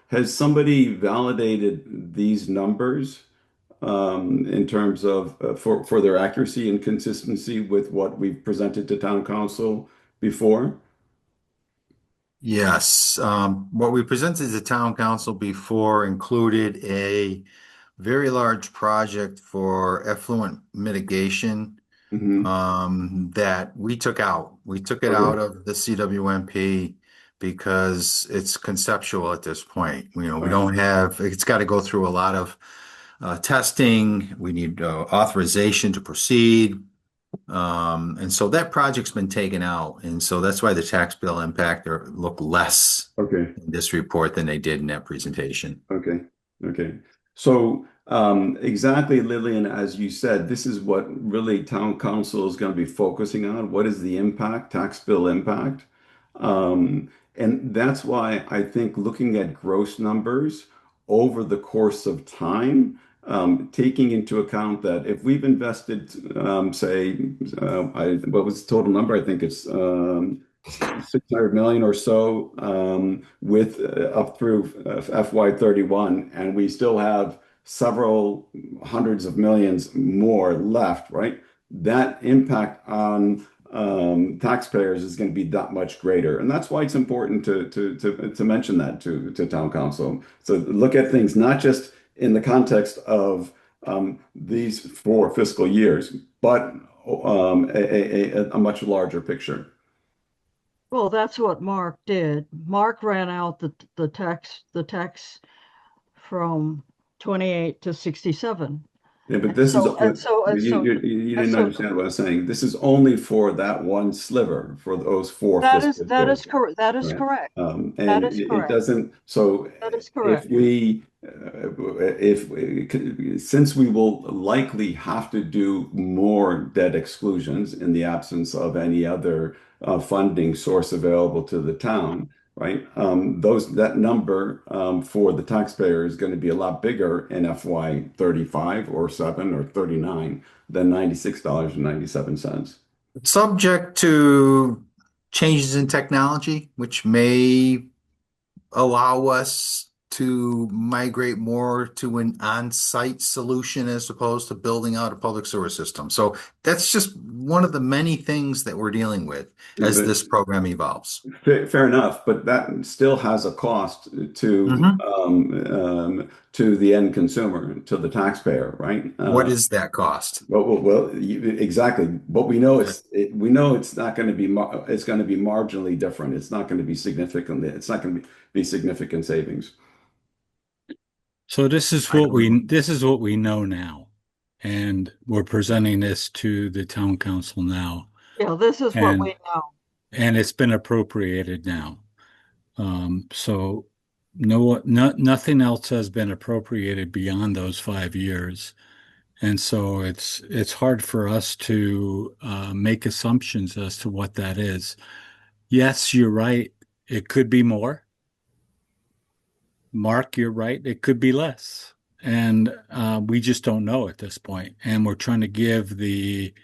has somebody validated these numbers in terms of for their accuracy and consistency with what we've presented to town council before? Yes, what we presented to town council before included a very large project for effluent mitigation that we took out. We took it Okay. out of the CWMP because it's conceptual at this point. We Right. don't have, it's got to go through a lot of testing. We need authorization to proceed. And so that project's been taken out. And so that's why the tax bill impact look less Okay. in this report than they did in that presentation. Okay. Okay. So exactly, Lillian, as you said, this is what really town council is going to be focusing on. What is the impact, tax bill impact? And that's why I think looking at gross numbers over the course of time, taking into account that if we've invested, say, what was the total number? I think it's 600 million or so with up through FY31, and we still have several hundreds of millions more left, right? That impact on taxpayers is going to be that much greater, and that's why it's important to mention that to town council. So look at things not just in the context of these 4 fiscal years, but a much larger picture. Well, that's what Mark did. Mark ran out the tax from 28 to 67. Yeah, but And this is so and so and so you and didn't so understand what I was saying. This is only for that one sliver for those four that is fiscal that years, is correct. That is right? correct. And That is it correct. doesn't. So That is if correct. we, since we will likely have to do more debt exclusions in the absence of any other funding source available to the town, right? That number for the taxpayer is going to be a lot bigger in FY 35 or 7 or 39 than $96.97. Subject to changes in technology, which may allow us to migrate more to an on-site solution as opposed to building out a public sewer system. So that's just one of the many things that we're dealing with as But this program evolves. fair enough, but that still has a cost Mhm. to the end consumer, to the taxpayer, right? What is that cost? Exactly. But we know it's not going to be it's going to be marginally different. It's not going to be significantly. It's not going to be significant savings. So this is I what don't know. we know now, and we're presenting this to the town council now, Yeah, this is what and we know. it's been appropriated now. So nothing else has been appropriated beyond those 5 years. And so it's hard for us to make assumptions as to what that is. Yes, you're right. It could be more. Mark, you're right. It could be less. And we just don't know at this point. And we're trying to give the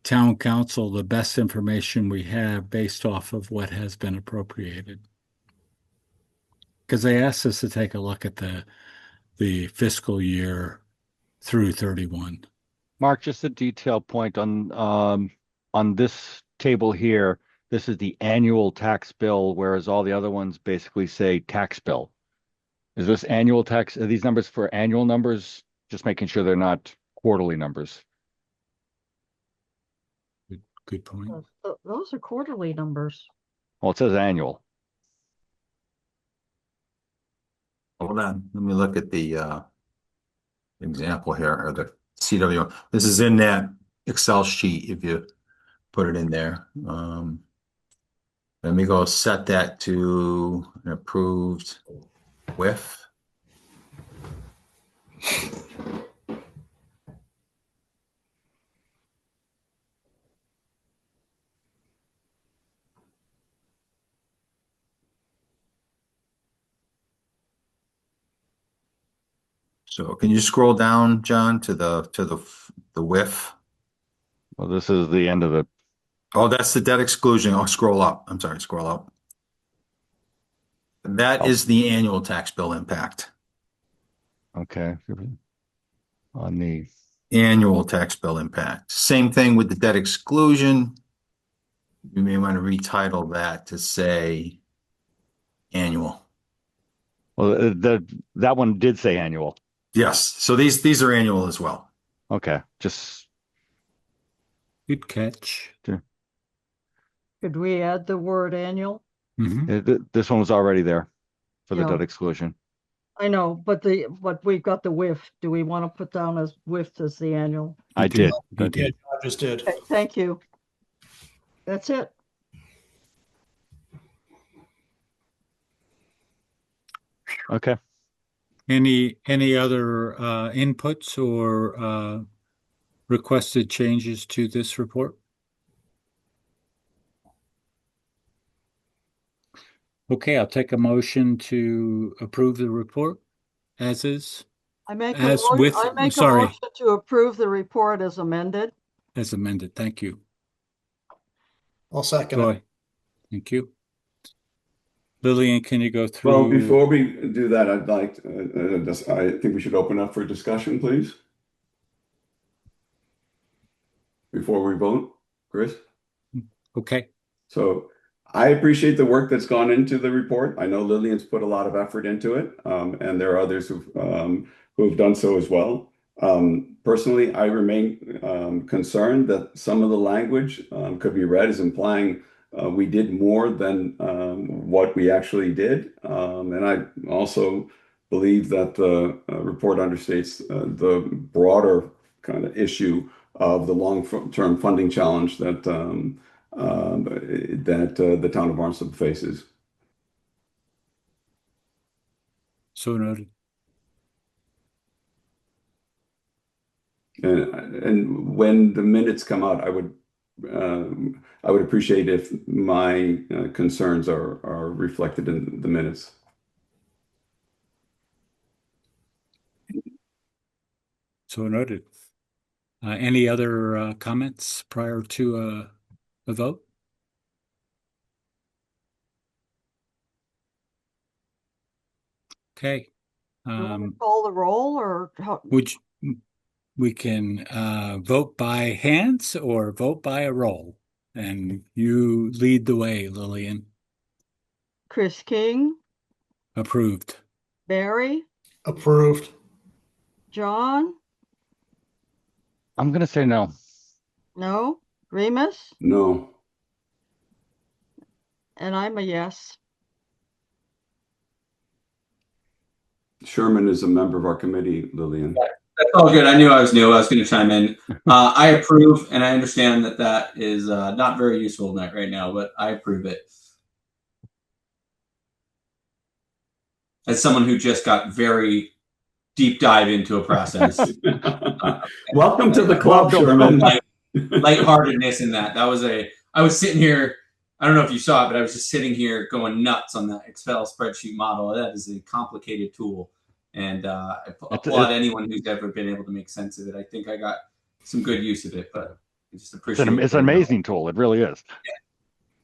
town council the best information we have based off of what has been appropriated. Because they asked us to take a look at the fiscal year through 31. Mark, just a detailed point on this table here. This is the annual tax bill, whereas all the other ones basically say tax bill. Is this annual tax? Are these numbers for annual numbers? Just making sure they're not quarterly numbers. Good point. Those are quarterly numbers. Well, it says annual. Hold on. Let me look at the example here, or the CW. This is in that Excel sheet if you put it in there. Let me go set that to an approved WIF. So can you scroll down, John, to the WIF? Well, this is the end of the. Oh, that's the debt exclusion. Oh, scroll up. I'm sorry, scroll up. That Oh, is the annual tax bill impact. okay. On the. Annual tax bill impact. Same thing with the debt exclusion. You may want to retitle that to say annual. Well, that one did say annual. Yes. So these are annual as well. Okay. Just Good catch. Could we add the word annual? This one was already there for the Yeah. debt exclusion. I know, but we've got the WIF. Do we want to put down as WIF as the annual? I did. He Yeah, did. I just did. Okay, thank you. That's it. Okay. Any other inputs or requested changes to this report? Okay, I'll take a motion to approve the report as is. I make a As motion, with, I make a sorry, motion to approve the report as amended. as amended. Thank you. I'll second it. Joy, thank you. Lillian, can you go Well, through? before we do that, I'd like, I think we should open up for discussion, please. Before we vote, Chris? Okay, So I appreciate the work that's gone into the report. I know Lillian's put a lot of effort into it, and there are others who've done so as well. Personally, I remain concerned that some of the language could be read as implying we did more than what we actually did. And I also believe that the report understates the broader kind of issue of the long-term funding challenge that the town of Barnstable faces. so noted. And when the minutes come out, I would appreciate if my concerns are reflected in the minutes. So noted. Any other comments prior to a vote? Okay. Do you want to call the roll or how? We can vote by hands or vote by a roll, and you lead the way, Lillian. Chris King, Approved. Barry, Approved. John, I'm going to say no. no, Remus, No. and I'm a yes. Sherman is a member of our committee, Lillian. That's all good. I knew I was new. I was going to chime in. I approve, and I understand that is not very useful right now, but I approve it. As someone who just got very deep dive into a process. Welcome to the club, Sherman. Lightheartedness in that. I was sitting here, I don't know if you saw it, but I was just sitting here going nuts on that Excel spreadsheet model. That is a complicated tool. And I applaud anyone who's ever been able to make sense of it. I think I got some good use of it, but I just appreciate it. It's an amazing tool. It really is.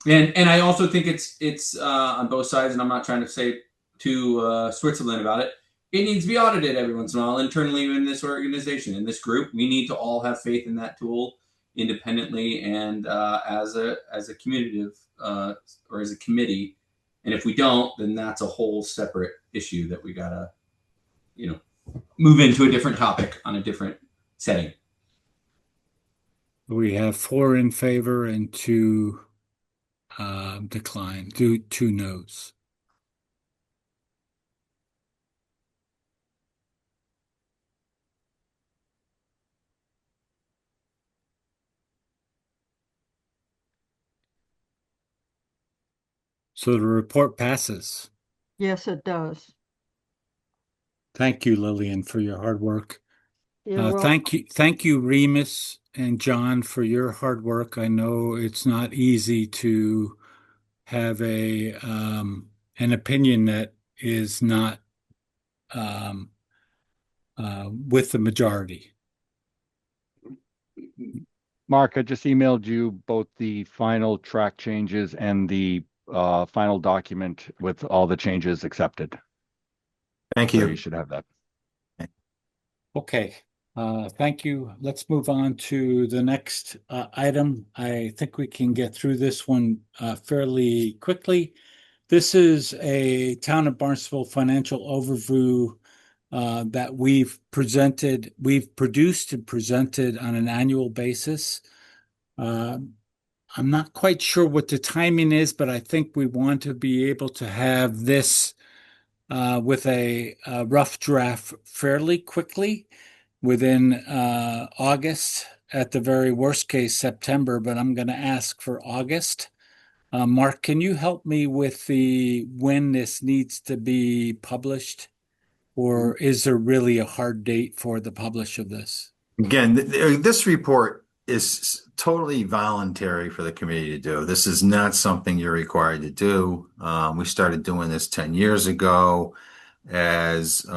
Yeah. And I also think it's on both sides, and I'm not trying to say to Switzerland about it. It needs to be audited every once in a while internally in this organization, in this group. We need to all have faith in that tool independently and as a community or as a committee. And if we don't, then that's a whole separate issue that we gotta, move into a different topic on a different setting. We have 4 in favor and 2 decline, 2 no's. So the report passes. Yes, it does. Thank you, Lillian, for your hard work. You're Thank you, Remus and John, for your hard work. I know it's not easy to have an opinion that is not with the majority. Mark, I just emailed you both the final track changes and the final document with all the changes accepted. Thank So you. you should have that. Okay. Thank you. Let's move on to the next item. I think we can get through this one fairly quickly. This is a Town of Barnstable financial overview that we've produced and presented on an annual basis. Uh, I'm not quite sure what the timing is, but I think we want to be able to have this with a rough draft fairly quickly within August, at the very worst case, September, but I'm going to ask for August. Mark, can you help me with the when this needs to be published, or is there really a hard date for the publish of this? Again, this report is totally voluntary for the committee to do. This is not something you're required to do. We started doing this 10 years ago as we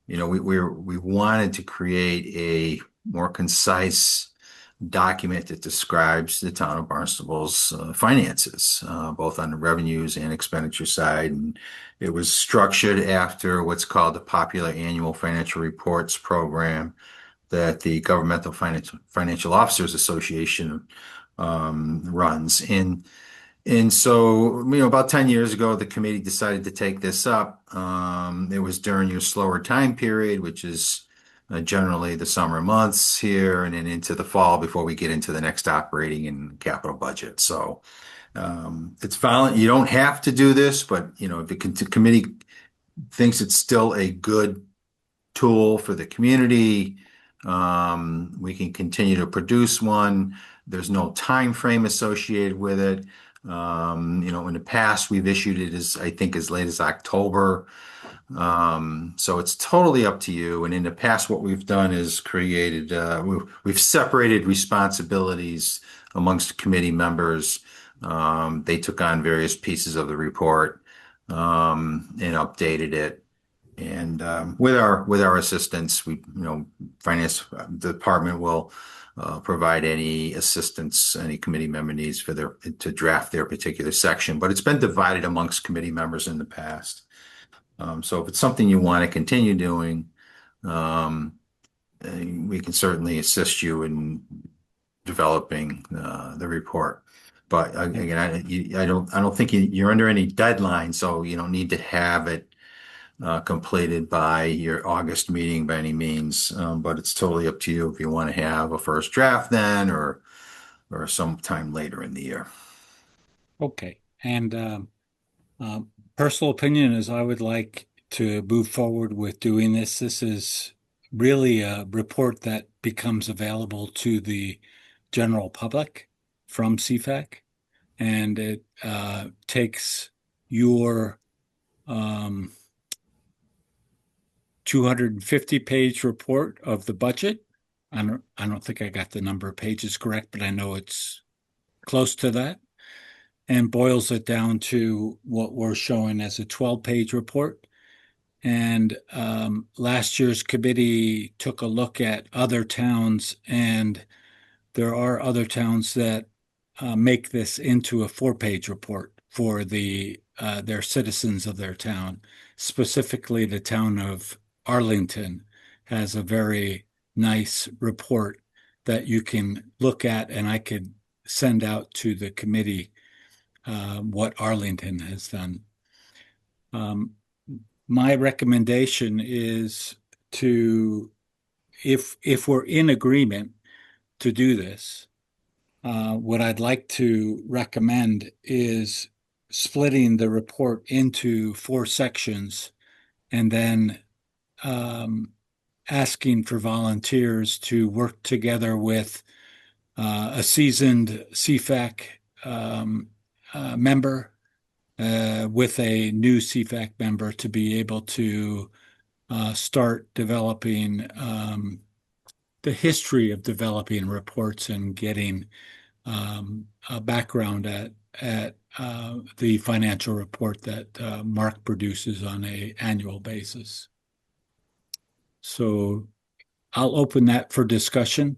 wanted to create a more concise document that describes the town of Barnstable's finances, both on the revenues and expenditure side. And it was structured after what's called the Popular Annual Financial Reports Program that the Governmental Financial Officers Association runs. And so, about 10 years ago, the committee decided to take this up. It was during your slower time period, which is generally the summer months here and then into the fall before we get into the next operating and capital budget. So it's violent. You don't have to do this, but if the committee thinks it's still a good tool for the community, we can continue to produce one. There's no time frame associated with it. In the past, we've issued it I think as late as October. So it's totally up to you. And in the past, what we've done is we've separated responsibilities amongst committee members. They took on various pieces of the report, and updated it. And with our assistance, finance department will provide any assistance any committee member needs to draft their particular section. But it's been divided amongst committee members in the past. So if it's something you want to continue doing, we can certainly assist you in developing the report. But again, I don't think you're under any deadline, so you don't need to have it completed by your August meeting by any means. But it's totally up to you if you want to have a first draft then or sometime later in the year. Okay. And personal opinion is I would like to move forward with doing this. This is really a report that becomes available to the general public from CFAC, and it takes your 250-page report of the budget. I don't think I got the number of pages correct, but I know it's close to that, and boils it down to what we're showing as a 12-page report. And last year's committee took a look at other towns, and there are other towns that make this into a 4-page report for their citizens of their town. Specifically, the town of Arlington has a very nice report that you can look at, and I could send out to the committee what Arlington has done. My recommendation is if we're in agreement to do this, what I'd like to recommend is splitting the report into 4 sections and then asking for volunteers to work together with a seasoned CFAC member with a new CFAC member to be able to start developing the history of developing reports and getting a background at the financial report that Mark produces on an annual basis. So I'll open that for discussion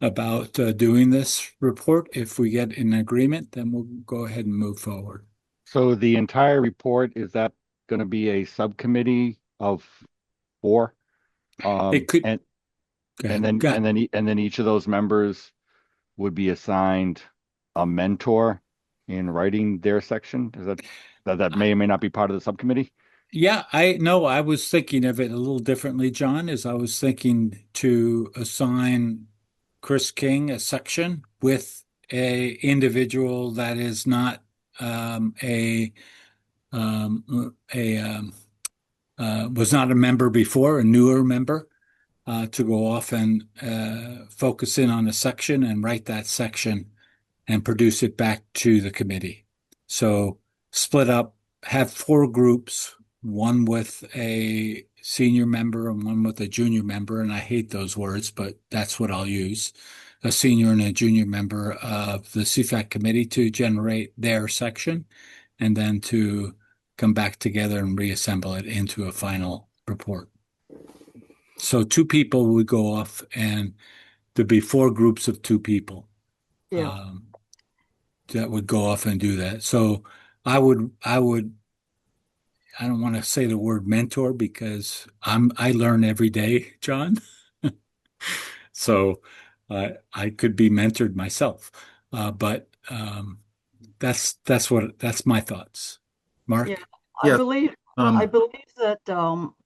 about doing this report. If we get an agreement, then we'll go ahead and move forward. So the entire report, is that going to be a subcommittee of 4? It could. And Go ahead. and then each of those members would be assigned a mentor in writing their section. Is that may or may not be part of the subcommittee? Yeah, I was thinking of it a little differently, John, as I was thinking to assign Chris King a section with a individual that is not a was not a member before, a newer member, to go off and focus in on a section and write that section and produce it back to the committee. So split up, have four groups, one with a senior member and one with a junior member. And I hate those words, but that's what I'll use. A senior and a junior member of the CFAC committee to generate their section and then to come back together and reassemble it into a final report. So two people would go off and there'd be four groups of two people. Yeah. That would go off and do that. So I don't want to say the word mentor because I learn every day, John. So I could be mentored myself. But that's my thoughts. Mark? Yeah. I Yeah. believe Um, I believe that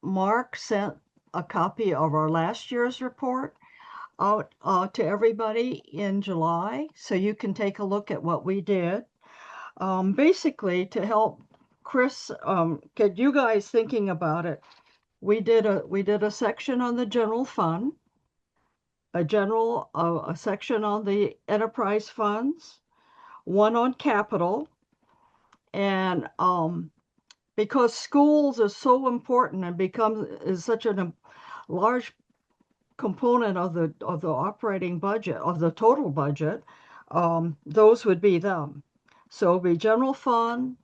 Mark sent a copy of our last year's report out to everybody in July, so you can take a look at what we did. Basically, to help Chris get you guys thinking about it, we did a section on the general fund, a section on the enterprise funds, one on capital, and because schools are so important and is such a large component of the operating budget of the total budget, those would be them. So it'd be general fund,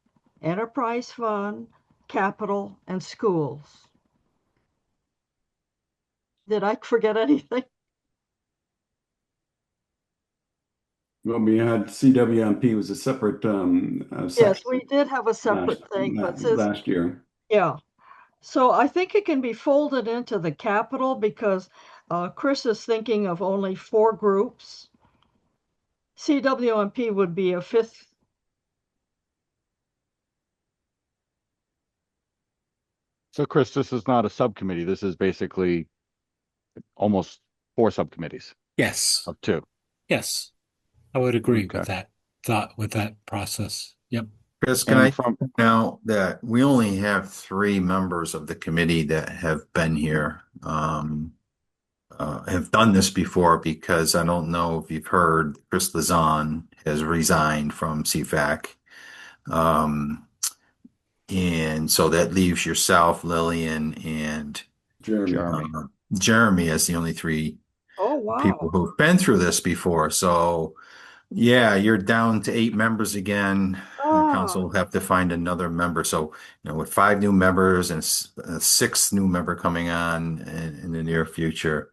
enterprise fund, capital, and schools. Did I forget anything? Well, we had CWMP was a separate Yes, section we did have a last separate thing, but since, last year. yeah. So I think it can be folded into the capital because Chris is thinking of only four groups. CWMP would be a fifth. So Chris, this is not a subcommittee. This is basically almost four subcommittees Yes. of two. Yes. I would agree Okay. with that thought, with that process. Yep. Chris, can And I from point out that we only have three members of the committee that have been here, have done this before because I don't know if you've heard, Chris Lazan has resigned from CFAC. And so that leaves yourself, Lillian, and Jeremy. Jeremy as the only three Oh, people wow. who've been through this before. So yeah, you're down to eight members again. The council Ah, will have to find another member. So, with five new members and a sixth new member coming on in the near future,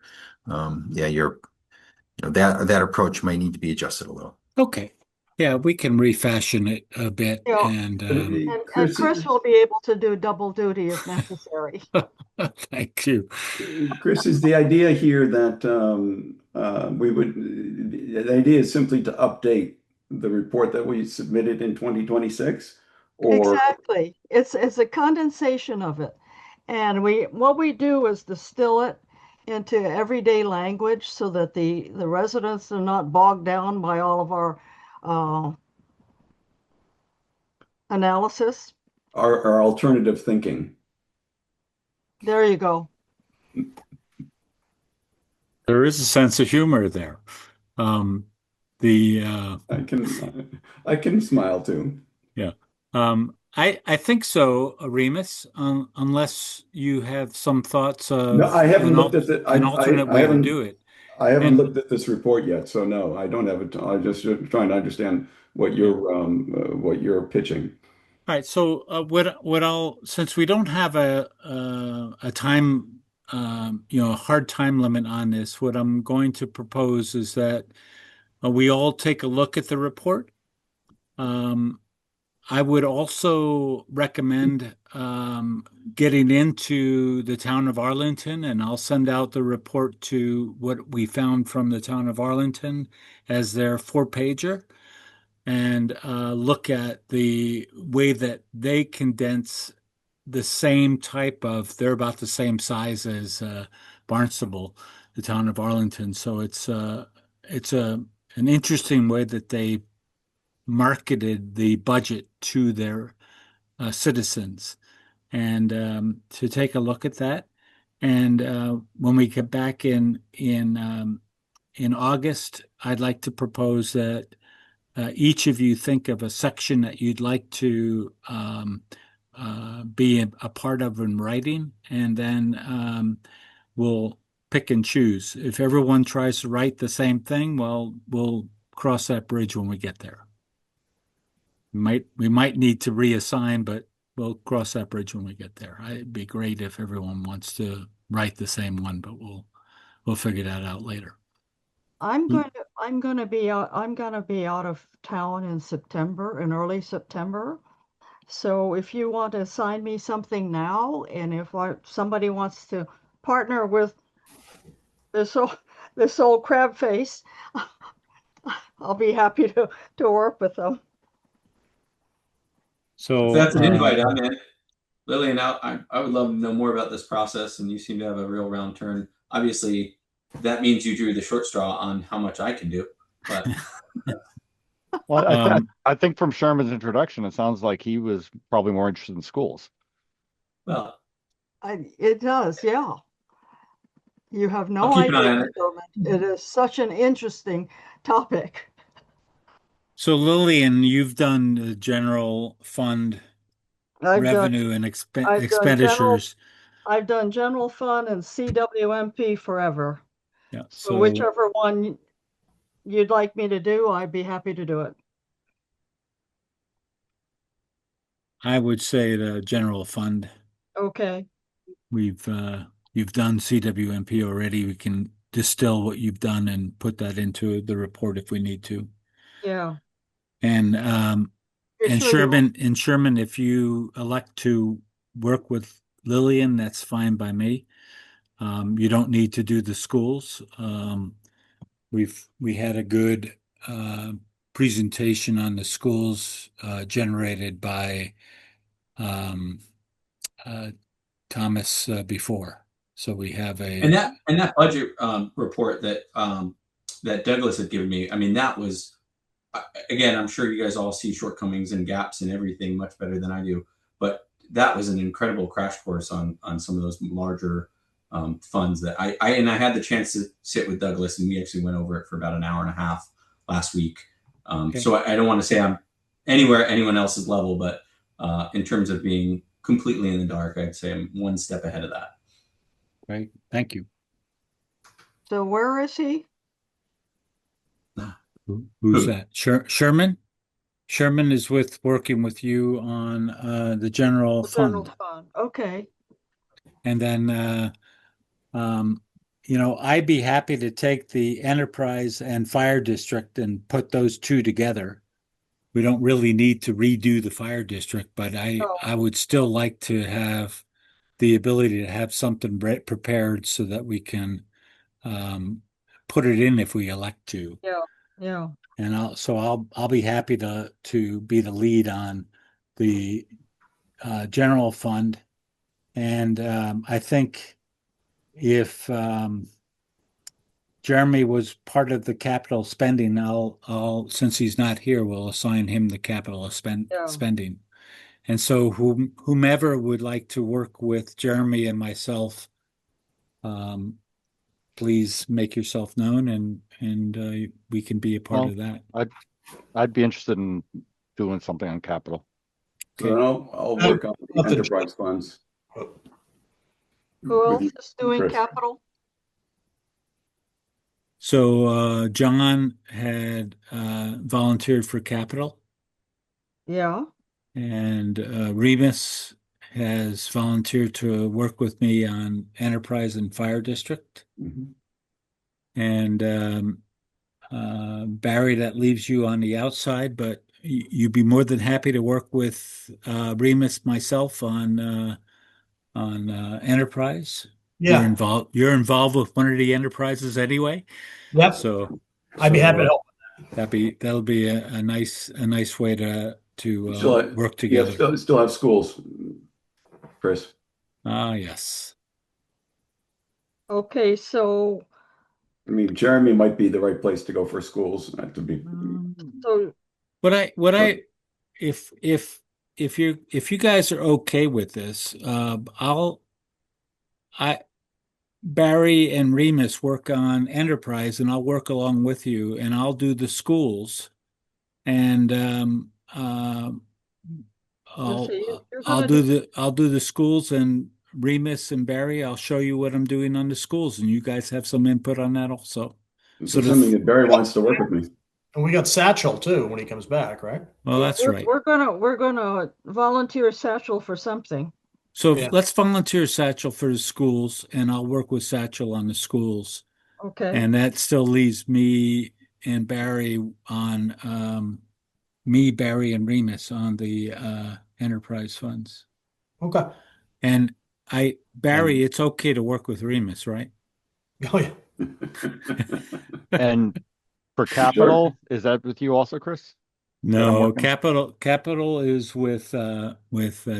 yeah, that approach might need to be adjusted a little. Okay. Yeah, we can refashion it a bit you know, and and Chris will be able to do double duty if necessary. thank you. Chris, is the idea here that the idea is simply to update the report that we submitted in 2026, or Exactly. It's a condensation of it. And what we do is distill it into everyday language so that the residents are not bogged down by all of our uh, analysis. our alternative thinking? There you go. There is a sense of humor there. Um, the I can smile too. Yeah. I think so, Remus, unless you have some thoughts No, of I haven't looked at an alternate I way to haven't do it. I haven't And looked at this report yet, so no, I don't have it. I'm just trying to understand yeah. what you're pitching. All right. So what I'll since we don't have a time a hard time limit on this, what I'm going to propose is that we all take a look at the report. Um, I would also recommend getting into the town of Arlington, and I'll send out the report to what we found from the town of Arlington as their four-pager and look at the way that they condense the same type of, they're about the same size as Barnstable, the town of Arlington. So it's it's an interesting way that they marketed the budget to their citizens, and to take a look at that. And when we get back in August, I'd like to propose that each of you think of a section that you'd like to be a part of in writing, and then we'll pick and choose. If everyone tries to write the same thing, well, we'll cross that bridge when we get there. We might need to reassign, but we'll cross that bridge when we get there. It'd be great if everyone wants to write the same one, but we'll figure that out later. I'm going to be out of town in September, in early September. So if you want to assign me something now, and if somebody wants to partner with this old, this old crab face, I'll be happy to work with them. So If that's an invite, I'm in. Lillian, I would love to know more about this process, and you seem to have a real round turn. Obviously, that means you drew the short straw on how much I can do, but Well, I think from Sherman's introduction, it sounds like he was probably more interested in schools. well, It does, yeah. You have I'll no keep an eye idea, on it. Sherman. It is such an interesting topic. So Lillian, you've done the general fund I've done revenue and I've done general expenditures. I've done general fund and CWMP forever. Yeah. So whichever one you'd like me to do, I'd be happy to do it. I would say the general fund. Okay. You've done CWMP already. We can distill what you've done and put that into the report if we need to. Yeah. And You're sure you Sherman, if you elect to work with Lillian, that's fine by me. You don't need to do the schools. We had a good presentation on the schools generated by um, Thomas before. So we have and that budget report that Douglas had given me. I mean, that was again. I'm sure you guys all see shortcomings and gaps and everything much better than I do, but that was an incredible crash course on some of those larger funds that I had the chance to sit with Douglas, and we actually went over it for about an hour and a half last week. Okay. So I don't want to say I'm anywhere at anyone else's level, but in terms of being completely in the dark, I'd say I'm one step ahead of that. Great. Thank you. So where is he? Who's that? Sherman? Sherman is working with you on the general General fund. fund. Okay. And then I'd be happy to take the enterprise and fire district and put those two together. We don't really need to redo the fire district, but I would still like to have the ability to have something prepared so that we can put it in if we elect to. Yeah. Yeah. And I'll be happy to be the lead on the general fund. And I think if Jeremy was part of the capital spending, I'll since he's not here, we'll assign him the capital spending. And so whomever would like to work with Jeremy and myself, please make yourself known, and we can be a part of that. I'd be interested in doing something on capital. Okay. So I'll work on the enterprise funds. Who else is doing capital? So John had volunteered for capital. Yeah. And Remus has volunteered to work with me on enterprise and fire district. Mm-hmm. And Barry, that leaves you on the outside, but you'd be more than happy to work with Remus, myself on enterprise. Yeah. You're involved with one of the enterprises anyway. Yep. So I'd be happy to help. That'll be a nice way to work together. Yeah, still have schools, Chris. Ah, yes. Okay, so I mean, Jeremy might be the right place to go for schools, to be. So What But I if you guys are okay with this, I Barry and Remus work on enterprise, and I'll work along with you, and I'll do the schools, and let's see, you're gonna do, I'll do the schools, and Remus and Barry, I'll show you what I'm doing on the schools, and you guys have some input on that also. this So is something that Barry wants to work with me. And we got Satchel too when he comes back, right? well, yeah, that's right. we're gonna volunteer Satchel for something. So Yeah. let's volunteer Satchel for the schools, and I'll work with Satchel on the schools. Okay. And that still leaves me and Barry on me, Barry, and Remus on the enterprise funds. Okay. And Barry, And it's okay to work with Remus, right? Oh yeah. And for Sure. capital, is that with you also, Chris? That I'm No, working? capital is with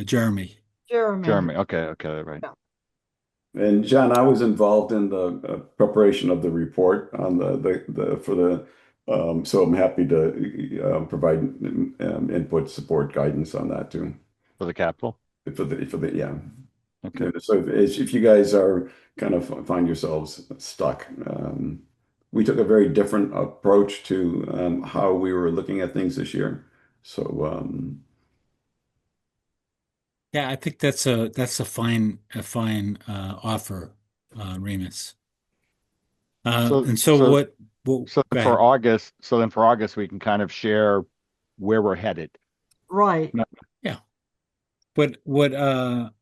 Jeremy. Jeremy. Jeremy. Okay, okay, right. Yeah. And John, I was involved in the preparation of the report on the for the so I'm happy to provide input, support, guidance on that too. For the capital. For the yeah. Okay. So if you guys are kind of find yourselves stuck, we took a very different approach to how we were looking at things this year. So Yeah, I think that's a fine offer, Remus. So And so so what? Well, so go then for ahead. August, we can kind of share where we're headed. Right. No- Yeah. But what I'll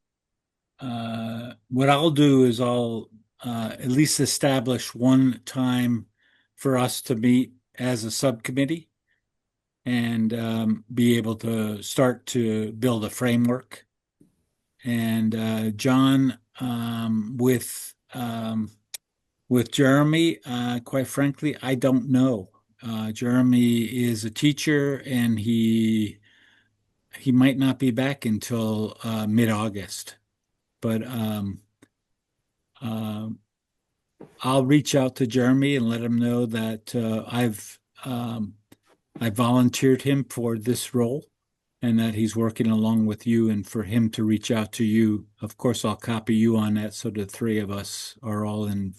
do is I'll at least establish one time for us to meet as a subcommittee and be able to start to build a framework. And John, with Jeremy, quite frankly, I don't know. Jeremy is a teacher, and he might not be back until mid-August. But uh, I'll reach out to Jeremy and let him know that I volunteered him for this role and that he's working along with you, and for him to reach out to you. Of course, I'll copy you on that so the three of us are all on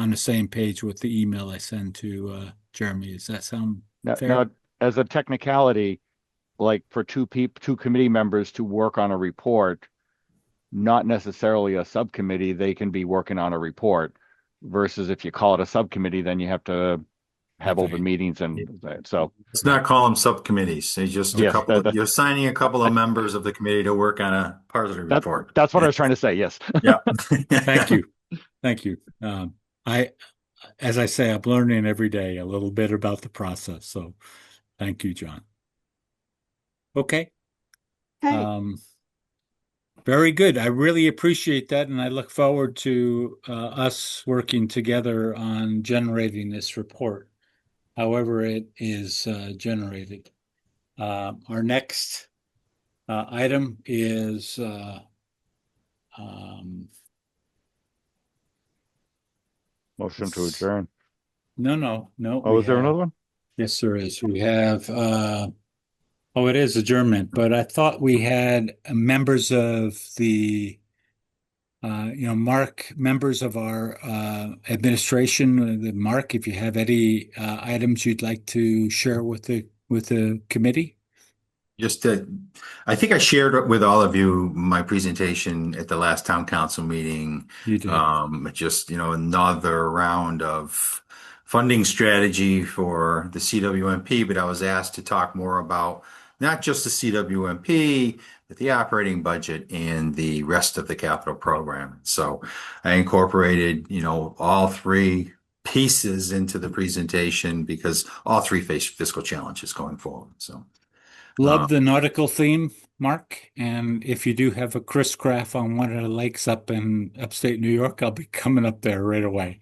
the same page with the email I send to Jeremy. Does that sound fair? Now, as a technicality, like for two committee members to work on a report, not necessarily a subcommittee, they can be working on a report. Versus if you call it a subcommittee, then you have to have That's open right. meetings, and so Let's not call them subcommittees. They just a yes, couple of, you're assigning a couple of members of the committee to work on a part of the report. that's what I was trying to say. Yes. Yeah. Thank you. Thank you. As I say, I'm learning every day a little bit about the process. So thank you, John. Okay. Hey, Very good. I really appreciate that, and I look forward to us working together on generating this report, however it is generated. Our next item is um, Motion to adjourn. no. Oh, We is there have, another one? yes, there is. We have oh, it is adjournment, but I thought we had members of the Mark, members of our administration. Mark, if you have any items you'd like to share with the committee, Just I think I shared with all of you my presentation at the last town council meeting. you did. Just, another round of funding strategy for the CWMP, but I was asked to talk more about not just the CWMP, but the operating budget and the rest of the capital program. So I incorporated, all three pieces into the presentation because all three face fiscal challenges going forward. So. Love the nautical theme, Mark. And if you do have a Chris Craft on one of the lakes up in upstate New York, I'll be coming up there right away.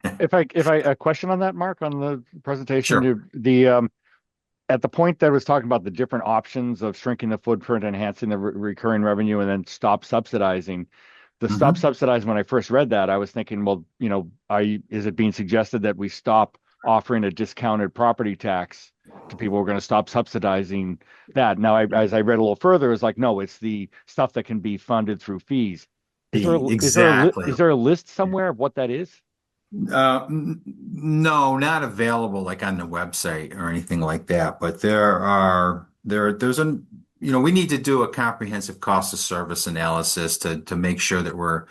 If I a question on that, Mark, on the presentation, Sure. At the point that was talking about the different options of shrinking the footprint, enhancing the recurring revenue, and then stop subsidizing, the stop subsidizing, when I first read that, I was thinking, well, is it being suggested that we stop offering a discounted property tax to people? We're going to stop subsidizing that. Now, as I read a little further, it's like, no, it's the stuff that can be funded through fees. Exactly. Is there a list somewhere of what that is? No, not available like on the website or anything like that. But we need to do a comprehensive cost of service analysis to make sure that we're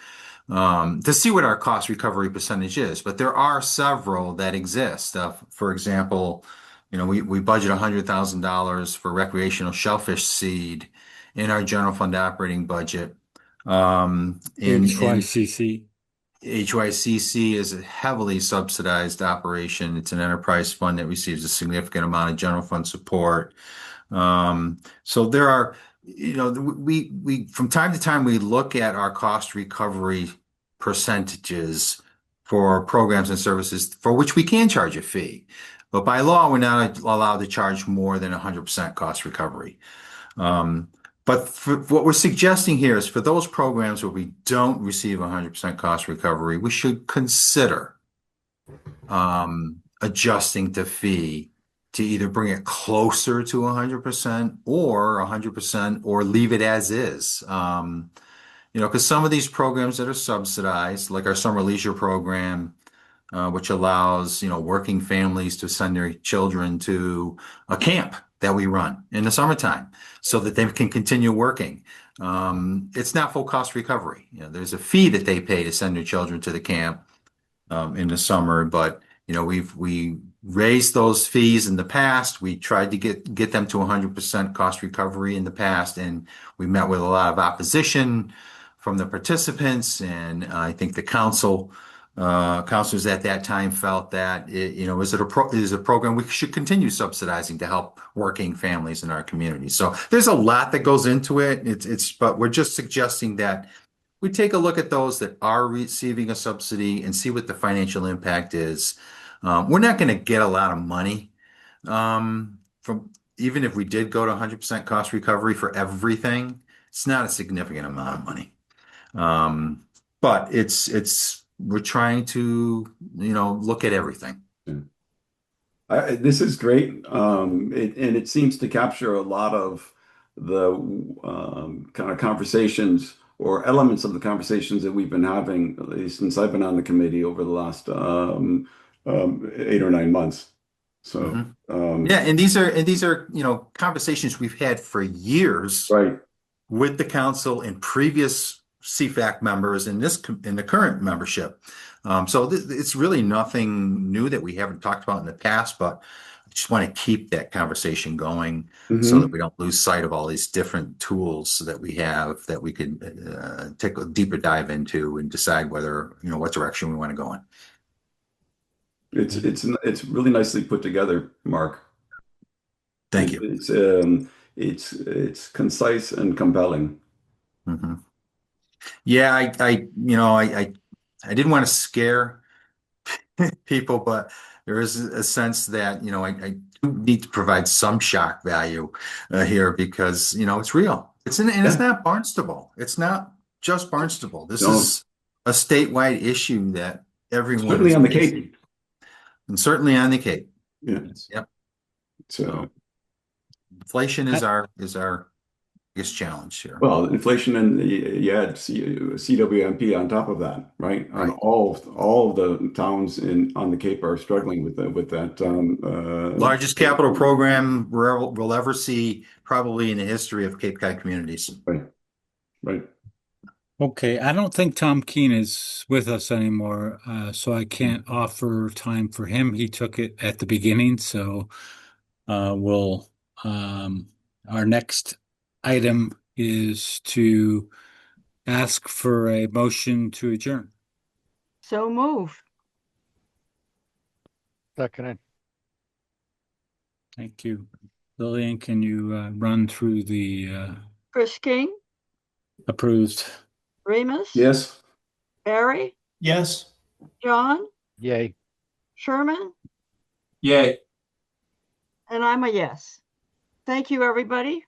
to see what our cost recovery percentage is. But there are several that exist. For example, we budget $100,000 for recreational shellfish seed in our general fund operating budget. HYCC. HYCC is a heavily subsidized operation. It's an enterprise fund that receives a significant amount of general fund support. So there are, we from time to time we look at our cost recovery percentages for programs and services for which we can charge a fee. But by law, we're not allowed to charge more than 100% cost recovery. But what we're suggesting here is for those programs where we don't receive 100% cost recovery, we should consider adjusting the fee to either bring it closer to 100% or 100% or leave it as is. Because some of these programs that are subsidized, like our summer leisure program, which allows, working families to send their children to a camp that we run in the summertime so that they can continue working. It's not full cost recovery. There's a fee that they pay to send their children to the camp in the summer, but we raised those fees in the past. We tried to get them to 100% cost recovery in the past, and we met with a lot of opposition from the participants. And I think the counselors at that time felt that is a program we should continue subsidizing to help working families in our community. So there's a lot that goes into it. But we're just suggesting that we take a look at those that are receiving a subsidy and see what the financial impact is. We're not going to get a lot of money from, even if we did go to 100% cost recovery for everything. It's not a significant amount of money. But we're trying to, look at everything. This is great. And it seems to capture a lot of the kind of conversations or elements of the conversations that we've been having, at least since I've been on the committee over the last 8 or 9 months. So, yeah, and these are conversations we've had for years, right, with the council and previous CFAC members in the current membership. So it's really nothing new that we haven't talked about in the past, but I just want to keep that conversation going so that we don't lose sight of all these different tools that we have that we could take a deeper dive into and decide whether, what direction we want to go in. It's really nicely put together, Mark. Thank you. It's concise and compelling. Yeah, I didn't want to scare people, but there is a sense that I do need to provide some shock value here because it's real. It's not Barnstable. It's not just Barnstable. This is a statewide issue that everyone certainly is on the facing. Cape, and certainly on the Cape. Yeah. Yep. So inflation is our biggest challenge here. Well, inflation, and you had CWMP on top of that, right? And all of the towns on the Cape are struggling with that. Largest capital program we'll ever see, probably in the history of Cape Cod communities. Right. Okay, I don't think Tom Keene is with us anymore, so I can't offer time for him. He took it at the beginning, so our next item is to ask for a motion to adjourn. So moved. Second. Thank you. Lillian, can you run through the Chris King, approved? Remus, Yes. Barry, Yes. John, Yay. Sherman, Yay. and I'm a yes. Thank you, everybody.